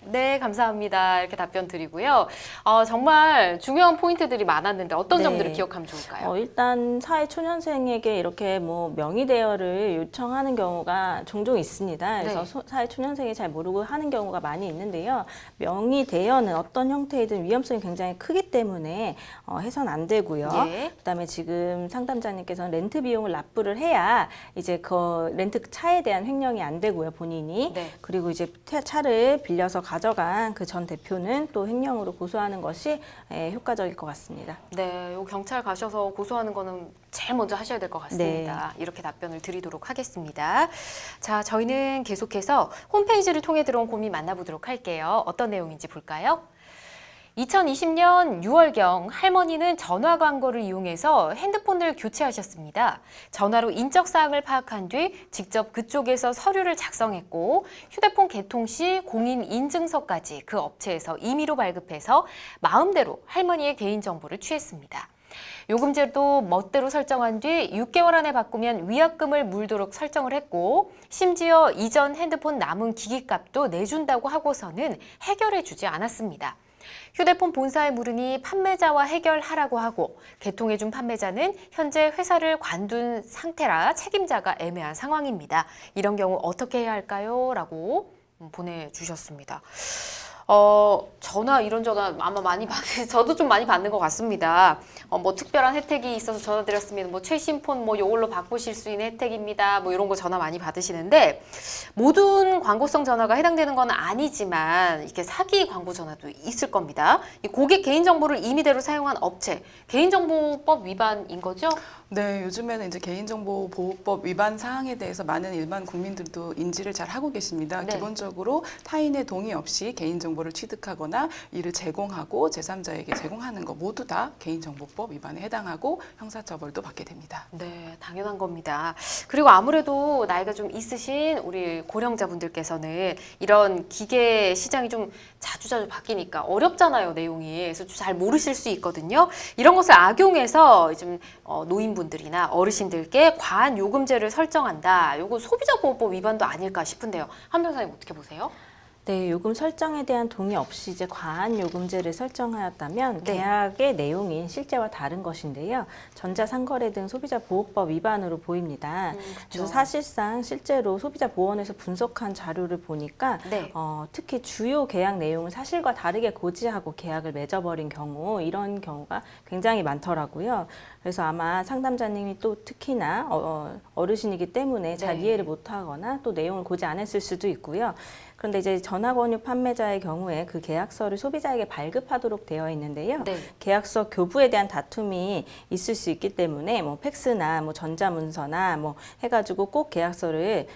네, 감사합니다. 이렇게 답변 드리고요. 정말 중요한 포인트들이 많았는데 어떤 네. 점들을 기억하면 좋을까요? 일단 사회초년생에게 이렇게 뭐 명의 대여를 요청하는 경우가 종종 있습니다. 그래서 네. 사회초년생이 잘 모르고 하는 경우가 많이 있는데요. 명의 대여는 어떤 형태이든 위험성이 굉장히 크기 때문에 해서는 안 되고요. 예. 그다음에 지금 상담자님께서는 렌트 비용을 납부를 해야 이제 그 렌트 차에 대한 횡령이 안 되고요, 본인이. 네. 그리고 이제 차를 빌려서 가져간 그 전 대표는 또 횡령으로 고소하는 것이 효과적일 것 같습니다. 네, 요 경찰 가셔서 고소하는 거는 제일 먼저 하셔야 될 것 같습니다. 이렇게 답변을 드리도록 하겠습니다. 자, 저희는 계속해서 홈페이지를 통해 들어온 고민 만나보도록 할게요. 어떤 내용인지 볼까요? 2020년 6월경 할머니는 전화 광고를 이용해서 핸드폰을 교체하셨습니다. 전화로 인적 사항을 파악한 뒤 직접 그쪽에서 서류를 작성했고 휴대폰 개통 시 공인 인증서까지 그 업체에서 임의로 발급해서 마음대로 할머니의 개인정보를 취했습니다. 요금제도 멋대로 설정한 뒤 6개월 안에 바꾸면 위약금을 물도록 설정을 했고 심지어 이전 핸드폰 남은 기기값도 내준다고 하고서는 해결해주지 않았습니다. 휴대폰 본사에 물으니 판매자와 해결하라고 하고 개통해준 판매자는 현재 회사를 관둔 상태라 책임자가 애매한 상황입니다. 이런 경우 어떻게 해야 할까요? 라고 보내주셨습니다. 전화 이런 전화 아마 많이 저도 좀 많이 받는 것 같습니다. 뭐 특별한 혜택이 있어서 전화 드렸으면 뭐 최신 폰 뭐 이걸로 바꾸실 수 있는 혜택입니다. 뭐 이런 거 전화 많이 받으시는데 모든 광고성 전화가 해당되는 건 아니지만 이렇게 사기 광고 전화도 있을 겁니다. 이 고객 개인정보를 임의대로 사용한 업체, 개인정보법 위반인 거죠? 네, 요즘에는 이제 개인정보보호법 위반 사항에 대해서 많은 일반 국민들도 인지를 잘 하고 계십니다. 네. 기본적으로 타인의 동의 없이 개인정보를 취득하거나 이를 제공하고 제3자에게 제공하는 거 모두 다 개인정보법 위반에 해당하고 형사처벌도 받게 됩니다. 네, 당연한 겁니다. 그리고 아무래도 나이가 좀 있으신 우리 고령자분들께서는 이런 기계 시장이 좀 자주자주 바뀌니까 어렵잖아요, 내용이. 그래서 잘 모르실 수 있거든요. 이런 것을 악용해서 좀 노인분들이나 어르신들께 과한 요금제를 설정한다. 요거 소비자보호법 위반도 아닐까 싶은데요. 한 변호사님 어떻게 보세요? 네, 요금 설정에 대한 동의 없이 이제 과한 요금제를 설정하였다면 네. 계약의 내용인 실제와 다른 것인데요. 전자상거래 등 소비자보호법 위반으로 보입니다. 그래서 사실상 실제로 소비자보호원에서 분석한 자료를 보니까 네. 특히 주요 계약 내용을 사실과 다르게 고지하고 계약을 맺어버린 경우 이런 경우가 굉장히 많더라고요. 그래서 아마 상담자님이 또 특히나 어르신이기 때문에 잘 네. 이해를 못하거나 또 내용을 고지 안 했을 수도 있고요. 그런데 이제 전화권유 판매자의 경우에 그 계약서를 소비자에게 발급하도록 되어 있는데요. 네. 계약서 교부에 대한 다툼이 있을 수 있기 때문에 뭐 팩스나 뭐 전자문서나 뭐 해가지고 꼭 계약서를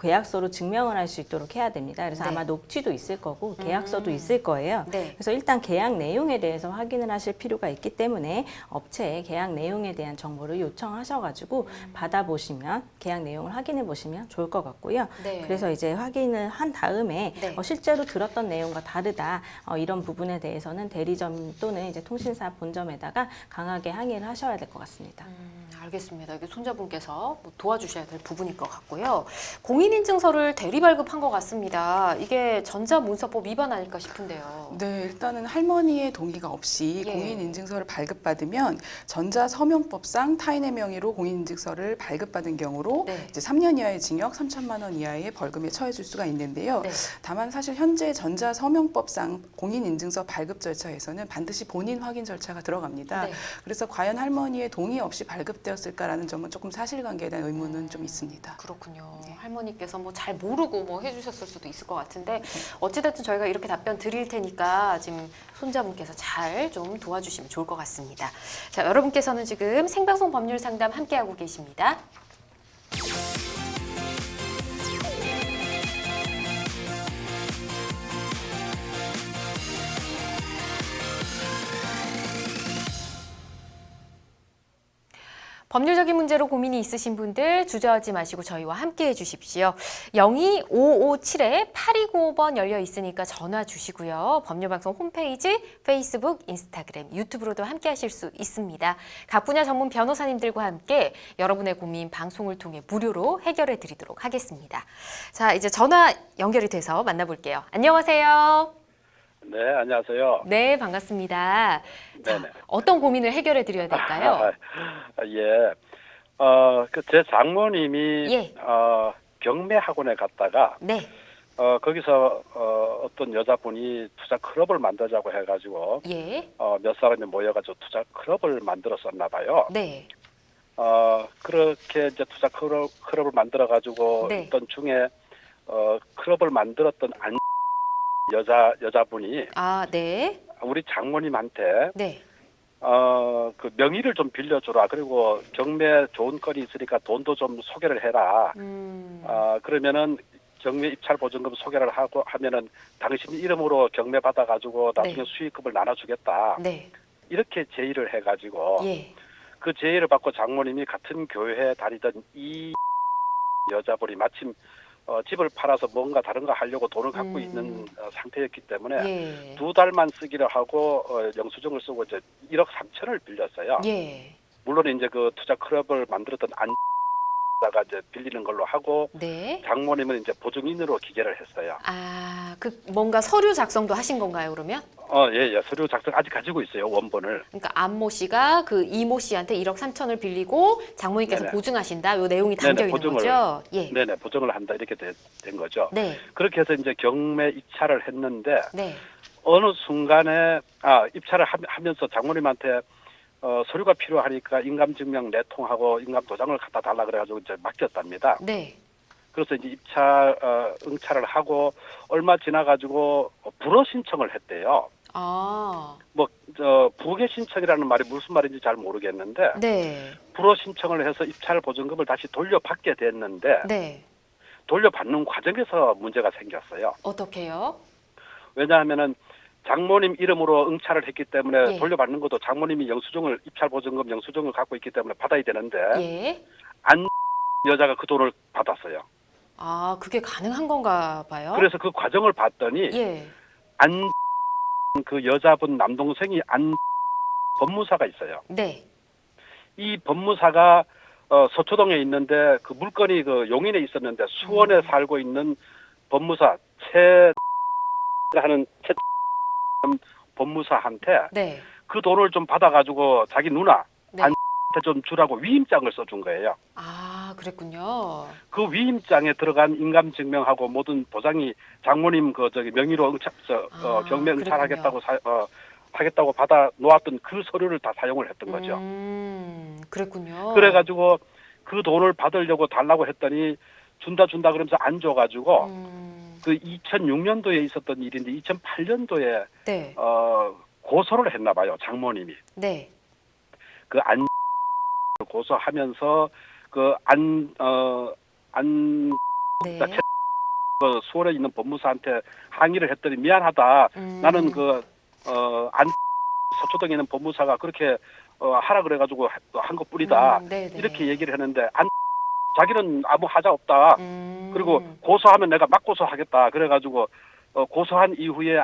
계약서로 증명을 할 수 있도록 해야 됩니다. 그래서 네. 아마 녹취도 있을 거고 계약서도 있을 거예요. 네. 그래서 일단 계약 내용에 대해서 확인을 하실 필요가 있기 때문에 업체에 계약 내용에 대한 정보를 요청하셔가지고 받아보시면 계약 내용을 확인해 보시면 좋을 것 같고요. 네. 그래서 이제 확인을 한 다음에 네. 실제로 들었던 내용과 다르다 이런 부분에 대해서는 대리점 또는 이제 통신사 본점에다가 강하게 항의를 하셔야 될 것 같습니다. 알겠습니다. 이게 손자분께서 뭐 도와주셔야 될 부분일 것 같고요. 공인인증서를 대리 발급한 것 같습니다. 이게 전자문서법 위반 아닐까 싶은데요. 네, 일단은 할머니의 동의가 없이 예. 공인인증서를 발급받으면 전자서명법상 타인의 명의로 공인인증서를 발급받은 경우로 네. 이제 3년 이하의 징역, 3천만 원 이하의 벌금에 처해질 수가 있는데요. 네. 다만 사실 현재 전자서명법상 공인인증서 발급 절차에서는 반드시 본인 확인 절차가 들어갑니다. 네. 그래서 과연 할머니의 동의 없이 발급되었을까라는 점은 조금 사실관계에 대한 의문은 좀 있습니다. 그렇군요. 할머니께서 뭐 잘 모르고 뭐 해주셨을 수도 있을 것 같은데 어찌됐든 저희가 이렇게 답변 드릴 테니까 지금 손자분께서 잘 좀 도와주시면 좋을 것 같습니다. 자, 여러분께서는 지금 생방송 법률 상담 함께하고 계십니다. 법률적인 문제로 고민이 있으신 분들 주저하지 마시고 저희와 함께해 주십시오. 02557-8295번 열려 있으니까 전화 주시고요. 법률방송 홈페이지, 페이스북, 인스타그램, 유튜브로도 함께하실 수 있습니다. 각 분야 전문 변호사님들과 함께 여러분의 고민 방송을 통해 무료로 해결해 드리도록 하겠습니다. 자, 이제 전화 연결이 돼서 만나볼게요. 안녕하세요. 네, 안녕하세요. 네, 반갑습니다. 자, 네네. 어떤 고민을 해결해 드려야 될까요? 예. 제 장모님이, 예. 경매 학원에 갔다가, 네, 거기서, 어떤 여자분이 투자 클럽을 만들자고 해가지고, 예, 몇 사람이 모여가지고 투자 클럽을 만들었었나 봐요. 네, 그렇게 이제 투자 클럽을 만들어가지고, 네. 있던 중에, 클럽을 만들었던 여자분이 아, 네, 우리 장모님한테, 네, 그 명의를 좀 빌려주라. 그리고 경매 좋은 건이 있으니까 돈도 좀 소개를 해라. 그러면은 경매 입찰 보증금 소개를 하고 하면은 당신 이름으로 경매 받아가지고 나중에 네. 수익금을 나눠주겠다. 네, 이렇게 제의를 해가지고 예, 그 제의를 받고 장모님이 같은 교회에 다니던 이 여자분이 마침 집을 팔아서 뭔가 다른 거 하려고 돈을 갖고 있는 상태였기 때문에 예, 2달만 쓰기로 하고 영수증을 쓰고 이제 1억 3천을 빌렸어요. 예, 물론 이제 그 투자 클럽을 만들었던 다가 이제 빌리는 걸로 하고 네. 장모님은 이제 보증인으로 기재를 했어요. 아, 그 뭔가 서류 작성도 하신 건가요, 그러면? 예, 예. 서류 작성 아직 가지고 있어요. 원본을. 그러니까 안모 씨가 그 이모 씨한테 1억 3천을 빌리고 장모님께서 네네. 보증하신다. 요 내용이 담겨 네네, 있는 보증을. 거죠? 예. 네네, 보증을 한다 이렇게 된 거죠. 네. 그렇게 해서 이제 경매 입찰을 했는데 네. 어느 순간에 입찰을 하면서 장모님한테 서류가 필요하니까 인감증명 내통하고 인감도장을 갖다 달라 그래가지고 이제 맡겼답니다. 네. 그래서 이제 응찰을 하고 얼마 지나가지고 불허 신청을 했대요. 아. 부계 신청이라는 말이 무슨 말인지 잘 모르겠는데 네. 불허 신청을 해서 입찰 보증금을 다시 돌려받게 됐는데 네. 돌려받는 과정에서 문제가 생겼어요. 어떻게요? 왜냐하면은 장모님 이름으로 응찰을 했기 때문에 예. 돌려받는 것도 장모님이 입찰 보증금 영수증을 갖고 있기 때문에 받아야 되는데 예. 안 여자가 그 돈을 받았어요. 아, 그게 가능한 건가 봐요? 그래서 그 과정을 봤더니 예. 안 그 여자분 남동생이 안 법무사가 있어요. 네. 이 법무사가 서초동에 있는데 그 물건이 그 용인에 있었는데 수원에 살고 있는 법무사 하는 법무사한테 네. 그 돈을 좀 받아가지고 자기 누나 네. 한테 좀 주라고 위임장을 써준 거예요. 아, 그랬군요. 그 위임장에 들어간 인감증명하고 모든 보장이 장모님 명의로 경매 응찰하겠다고 하겠다고 받아 놓았던 그 서류를 다 사용을 했던 거죠. 그랬군요. 그래가지고 그 돈을 받으려고 달라고 했더니 준다 그러면서 안 줘가지고 그 2006년도에 있었던 일인데 2008년도에 네. 고소를 했나 봐요. 장모님이. 네. 그 안 고소하면서 네. 수원에 있는 법무사한테 항의를 했더니 미안하다. 나는 서초동에 있는 법무사가 그렇게 하라 그래가지고 한 것뿐이다. 네네. 이렇게 얘기를 했는데 자기는 아무 하자 없다. 그리고 고소하면 내가 맞고소하겠다. 그래가지고 고소한 이후에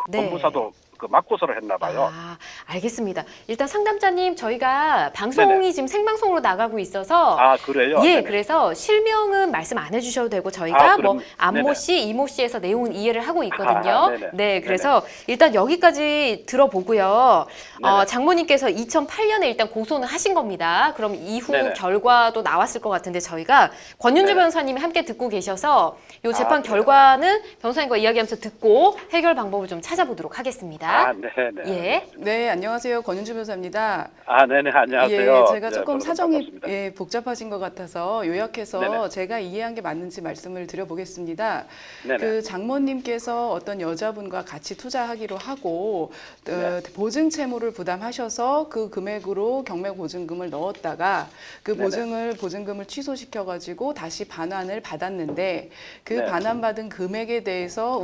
네. 법무사도 맞고소를 했나 봐요. 아, 알겠습니다. 일단 상담자님, 저희가 방송이 네네. 지금 생방송으로 나가고 있어서 그래요? 예, 네네. 그래서 실명은 말씀 안 해주셔도 되고 저희가 그럼, 안모 네네. 씨, 이모 씨에서 내용은 이해를 하고 있거든요. 네네. 네, 그래서 일단 여기까지 들어보고요. 네네. 장모님께서 2008년에 일단 고소는 하신 겁니다. 그럼 이후 네네. 결과도 나왔을 것 같은데 저희가 권윤주 네네. 변호사님이 함께 듣고 계셔서 이 재판 그래요? 결과는 변호사님과 이야기하면서 듣고 해결 방법을 좀 찾아보도록 하겠습니다. 네네. 예. 네, 안녕하세요. 권윤주 변호사입니다. 네네. 안녕하세요. 예, 제가 조금 네, 사정이 반갑습니다. 복잡하신 것 같아서 요약해서 네네. 제가 이해한 게 맞는지 말씀을 드려보겠습니다. 네네. 그 장모님께서 어떤 여자분과 같이 투자하기로 하고 네. 보증 채무를 부담하셔서 그 금액으로 경매 보증금을 넣었다가 그 네네. 보증금을 취소시켜가지고 다시 반환을 받았는데 그 네. 반환받은 금액에 대해서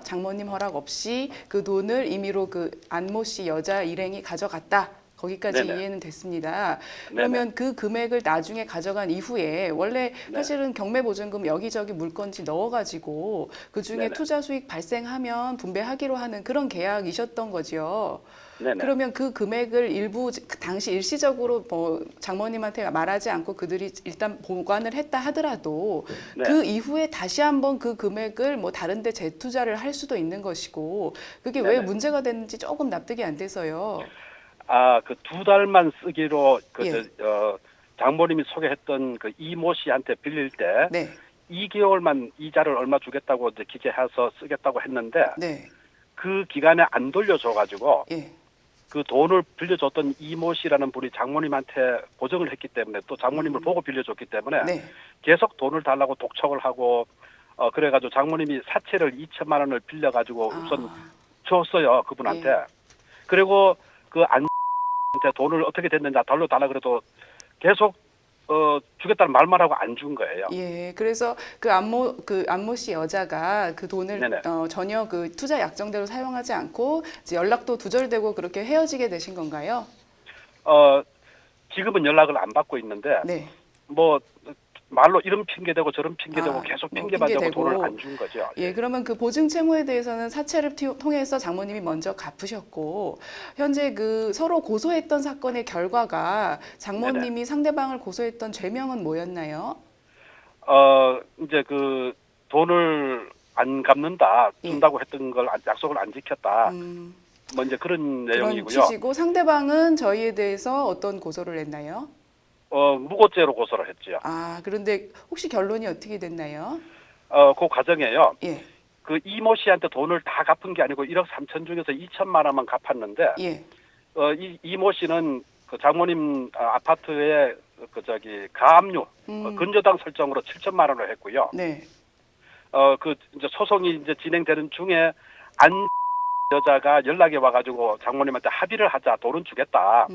장모님 허락 없이 그 돈을 임의로 그 안모 씨 여자 일행이 가져갔다. 거기까지 네네. 이해는 됐습니다. 네네. 그러면 그 금액을 나중에 가져간 이후에 원래 네. 사실은 경매보증금 여기저기 물건지 넣어가지고 그 중에 네네. 투자 수익 발생하면 분배하기로 하는 그런 계약이셨던 거죠. 네네. 그러면 그 금액을 일부 당시 일시적으로 장모님한테 말하지 않고 그들이 일단 보관을 했다 하더라도 네. 그 이후에 다시 한번 그 금액을 다른 데 재투자를 할 수도 있는 것이고 그게 왜 네네. 문제가 됐는지 조금 납득이 안 돼서요. 그 2달만 쓰기로 예. 장모님이 소개했던 그 이모 씨한테 빌릴 때 네. 2개월만 이자를 얼마 주겠다고 이제 기재해서 쓰겠다고 했는데 네. 그 기간에 안 돌려줘가지고 예. 그 돈을 빌려줬던 이모 씨라는 분이 장모님한테 보증을 했기 때문에 또 장모님을 보고 빌려줬기 때문에 네. 계속 돈을 달라고 독촉을 하고 그래가지고 장모님이 사채를 2천만 원을 빌려가지고 우선 줬어요 그분한테. 예. 그리고 그 안한테 돈을 어떻게 됐는지 돌려달라 그래도 계속 주겠다는 말만 하고 안 준 거예요. 예, 그래서 그 안모 씨 여자가 그 돈을 네네. 전혀 그 투자 약정대로 사용하지 않고 이제 연락도 두절되고 그렇게 헤어지게 되신 건가요? 지금은 연락을 안 받고 있는데 네. 말로 이런 핑계 대고 저런 핑계 대고 계속 뭐 핑계만 대고 핑계 돈을 대고. 안 준 거죠. 예, 그러면 그 보증 채무에 대해서는 사채를 통해서 장모님이 먼저 갚으셨고, 현재 그 서로 고소했던 사건의 결과가 장모님이 상대방을 고소했던 죄명은 뭐였나요? 이제 그 돈을 안 갚는다, 예. 준다고 했던 걸 약속을 안 지켰다. 음, 뭐 이제 그런 그런 내용이고요. 취지고 상대방은 저희에 대해서 어떤 고소를 했나요? 무고죄로 고소를 했지요. 아, 그런데 혹시 결론이 어떻게 됐나요? 그 과정에요. 예, 그 이모 씨한테 돈을 다 갚은 게 아니고 1억 3천 중에서 2천만 원만 갚았는데, 예, 이 이모 씨는 그 장모님 아파트에 그 저기 가압류 근저당 설정으로 7천만 원을 했고요. 네, 그 이제 소송이 이제 진행되는 중에 안 여자가 연락이 와가지고 장모님한테 합의를 하자, 돈은 주겠다.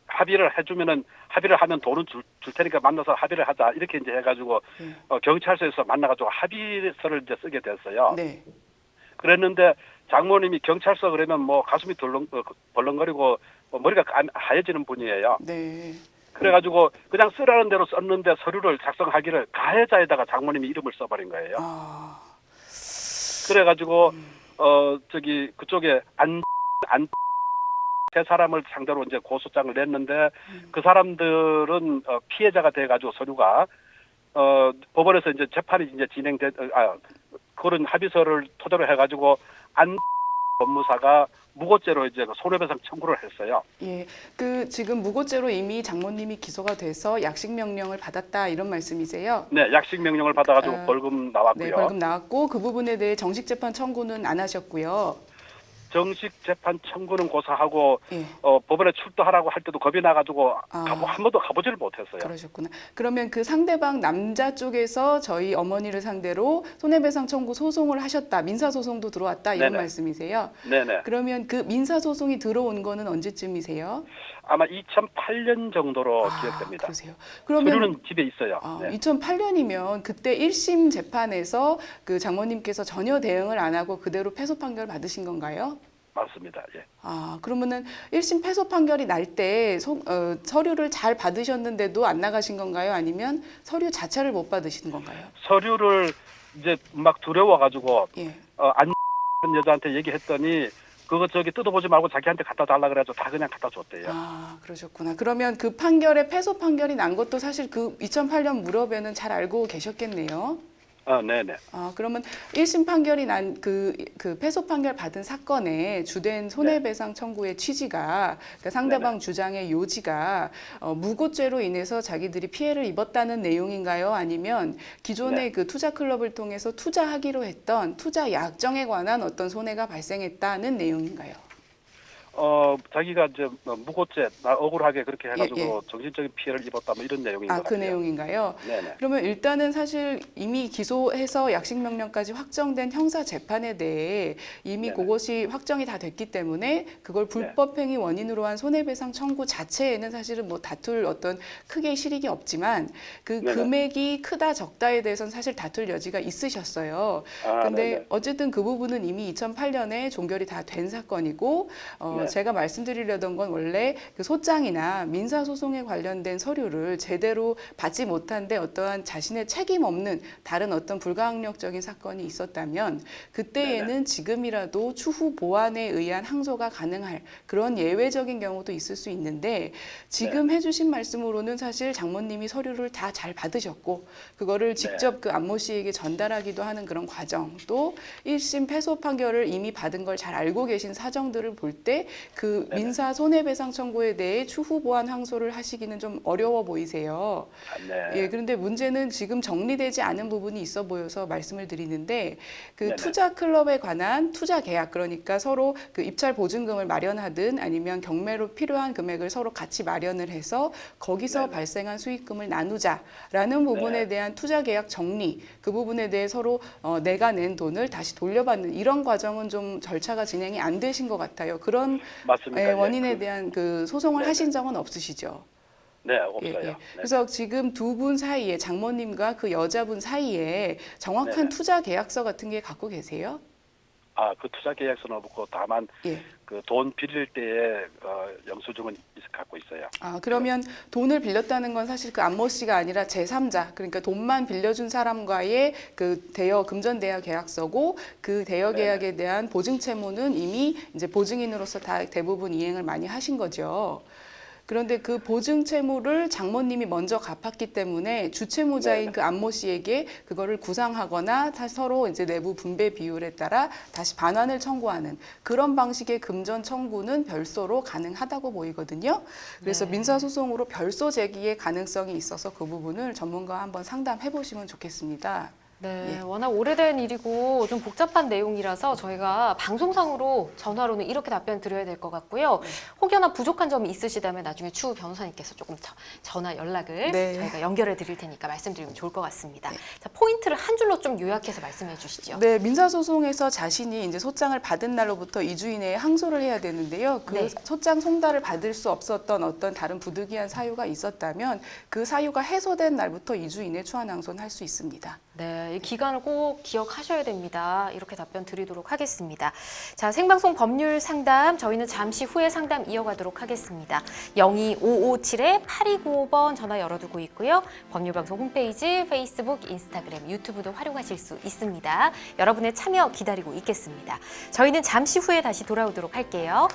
합의를 해주면은 합의를 하면 돈은 줄 테니까 만나서 합의를 하자, 이렇게 이제 해가지고 경찰서에서 만나가지고 합의서를 이제 쓰게 됐어요. 네, 그랬는데 장모님이 경찰서 그러면 뭐 가슴이 벌렁거리고 머리가 하얘지는 분이에요. 네, 그래가지고 그냥 쓰라는 대로 썼는데 서류를 작성하기를 가해자에다가 장모님이 이름을 써버린 거예요. 아, 그래가지고 저기 그쪽에 세 사람을 상대로 이제 고소장을 냈는데 그 사람들은 피해자가 돼가지고 서류가 법원에서 이제 재판이 이제 그런 합의서를 토대로 해가지고 법무사가 무고죄로 이제 손해배상 청구를 했어요. 예, 그 지금 무고죄로 이미 장모님이 기소가 돼서 약식 명령을 받았다 이런 말씀이세요? 네, 약식 명령을 받아가지고 벌금 나왔고요. 네, 벌금 나왔고 그 부분에 대해 정식 재판 청구는 안 하셨고요. 정식 재판 청구는 고사하고 예. 법원에 출두하라고 할 때도 겁이 나가지고 아. 한 번도 가보지를 못했어요. 그러셨구나. 그러면 그 상대방 남자 쪽에서 저희 어머니를 상대로 손해배상 청구 소송을 하셨다. 민사소송도 들어왔다. 이런 네네. 말씀이세요? 네네. 그러면 그 민사소송이 들어온 거는 언제쯤이세요? 아마 2008년 정도로 기억됩니다. 그러세요. 그러면 서류는 집에 있어요. 네. 2008년이면 그때 1심 재판에서 그 장모님께서 전혀 대응을 안 하고 그대로 패소 판결 받으신 건가요? 맞습니다. 예. 그러면은 1심 패소 판결이 날 때 서류를 잘 받으셨는데도 안 나가신 건가요? 아니면 서류 자체를 못 받으신 건가요? 서류를 이제 막 두려워가지고 예. 안 여자한테 얘기했더니 그거 저기 뜯어보지 말고 자기한테 갖다 달라 그래가지고 다 그냥 갖다 줬대요. 그러셨구나. 그러면 그 판결에 패소 판결이 난 것도 사실 그 2008년 무렵에는 잘 알고 계셨겠네요. 네네. 그러면 1심 판결이 난 그 패소 판결 받은 사건의 주된 손해배상 청구의 취지가 그러니까 상대방 주장의 요지가 무고죄로 인해서 자기들이 피해를 입었다는 내용인가요? 아니면 기존의 그 투자 클럽을 통해서 투자하기로 했던 투자 약정에 관한 어떤 손해가 발생했다는 내용인가요? 자기가 이제 무고죄, 억울하게 그렇게 해가지고 예. 정신적인 피해를 입었다 뭐 이런 내용인 것 같아요. 그 내용인가요? 네네. 그러면 일단은 사실 이미 기소해서 약식 명령까지 확정된 형사 재판에 대해 이미 네네. 그것이 확정이 다 됐기 때문에 그걸 불법행위 원인으로 한 손해배상 청구 자체에는 사실은 뭐 다툴 어떤 크게 실익이 없지만 그 네네. 금액이 크다 적다에 대해서는 사실 다툴 여지가 있으셨어요. 근데 네네. 어쨌든 그 부분은 이미 2008년에 종결이 다 된 사건이고 제가 말씀드리려던 건 원래 그 소장이나 민사소송에 관련된 서류를 제대로 받지 못한데 어떠한 자신의 책임 없는 다른 어떤 불가항력적인 사건이 있었다면 그때에는 지금이라도 추후 보완에 의한 항소가 가능할 그런 예외적인 경우도 있을 수 있는데 지금 해주신 말씀으로는 사실 장모님이 서류를 다 잘 받으셨고 그거를 직접 그 안모 씨에게 전달하기도 하는 그런 과정 또 1심 패소 판결을 이미 받은 걸 잘 알고 계신 사정들을 볼 때 그 민사 손해배상 청구에 대해 추후 보완 항소를 하시기는 좀 어려워 보이세요. 예, 그런데 문제는 지금 정리되지 않은 부분이 있어 보여서 말씀을 드리는데 그 투자 클럽에 관한 투자 계약 그러니까 서로 그 입찰 보증금을 마련하든 아니면 경매로 필요한 금액을 서로 같이 마련을 해서 거기서 발생한 수익금을 나누자라는 부분에 대한 투자 계약 정리 그 부분에 대해 서로 내가 낸 돈을 다시 돌려받는 이런 과정은 좀 절차가 진행이 안 되신 것 같아요. 그런 맞습니다. 원인에 대한 그 소송을 하신 적은 없으시죠? 네, 없어요. 네. 그래서 지금 두 분 사이에 장모님과 그 여자분 사이에 정확한 투자 계약서 같은 게 갖고 계세요? 그 투자 계약서는 없고 다만 그 돈 빌릴 때의 영수증은 갖고 있어요. 아, 그러면 돈을 빌렸다는 건 사실 그 안모 씨가 아니라 제3자, 그러니까 돈만 빌려준 사람과의 그 금전 대여 계약서고 그 대여 계약에 대한 보증 채무는 이미 이제 보증인으로서 다 대부분 이행을 많이 하신 거죠. 그런데 그 보증 채무를 장모님이 먼저 갚았기 때문에 주채무자인 그 안모 씨에게 그거를 구상하거나 서로 이제 내부 분배 비율에 따라 다시 반환을 청구하는 그런 방식의 금전 청구는 별소로 가능하다고 보이거든요. 그래서 민사소송으로 별소 제기의 가능성이 있어서 그 부분을 전문가와 한번 상담해 보시면 좋겠습니다. 네, 워낙 오래된 일이고 좀 복잡한 내용이라서 저희가 방송상으로 전화로는 이렇게 답변 드려야 될 것 같고요. 혹여나 부족한 점이 있으시다면 나중에 추후 변호사님께서 조금 전화 연락을 저희가 연결해 드릴 테니까 말씀드리면 좋을 것 같습니다. 자, 포인트를 한 줄로 좀 요약해서 말씀해 주시죠. 네, 민사소송에서 자신이 이제 소장을 받은 날로부터 2주 이내에 항소를 해야 되는데요. 그 소장 송달을 받을 수 없었던 어떤 다른 부득이한 사유가 있었다면 그 사유가 해소된 날부터 2주 이내 추한 항소는 할 수 있습니다. 네, 이 기간을 꼭 기억하셔야 됩니다. 이렇게 답변 드리도록 하겠습니다. 자, 생방송 법률 상담 저희는 잠시 후에 상담 이어가도록 하겠습니다. 02557-8295번 전화 열어두고 있고요. 법률방송 홈페이지, 페이스북, 인스타그램, 유튜브도 활용하실 수 있습니다. 여러분의 참여 기다리고 있겠습니다. 저희는 잠시 후에 다시 돌아오도록 할게요.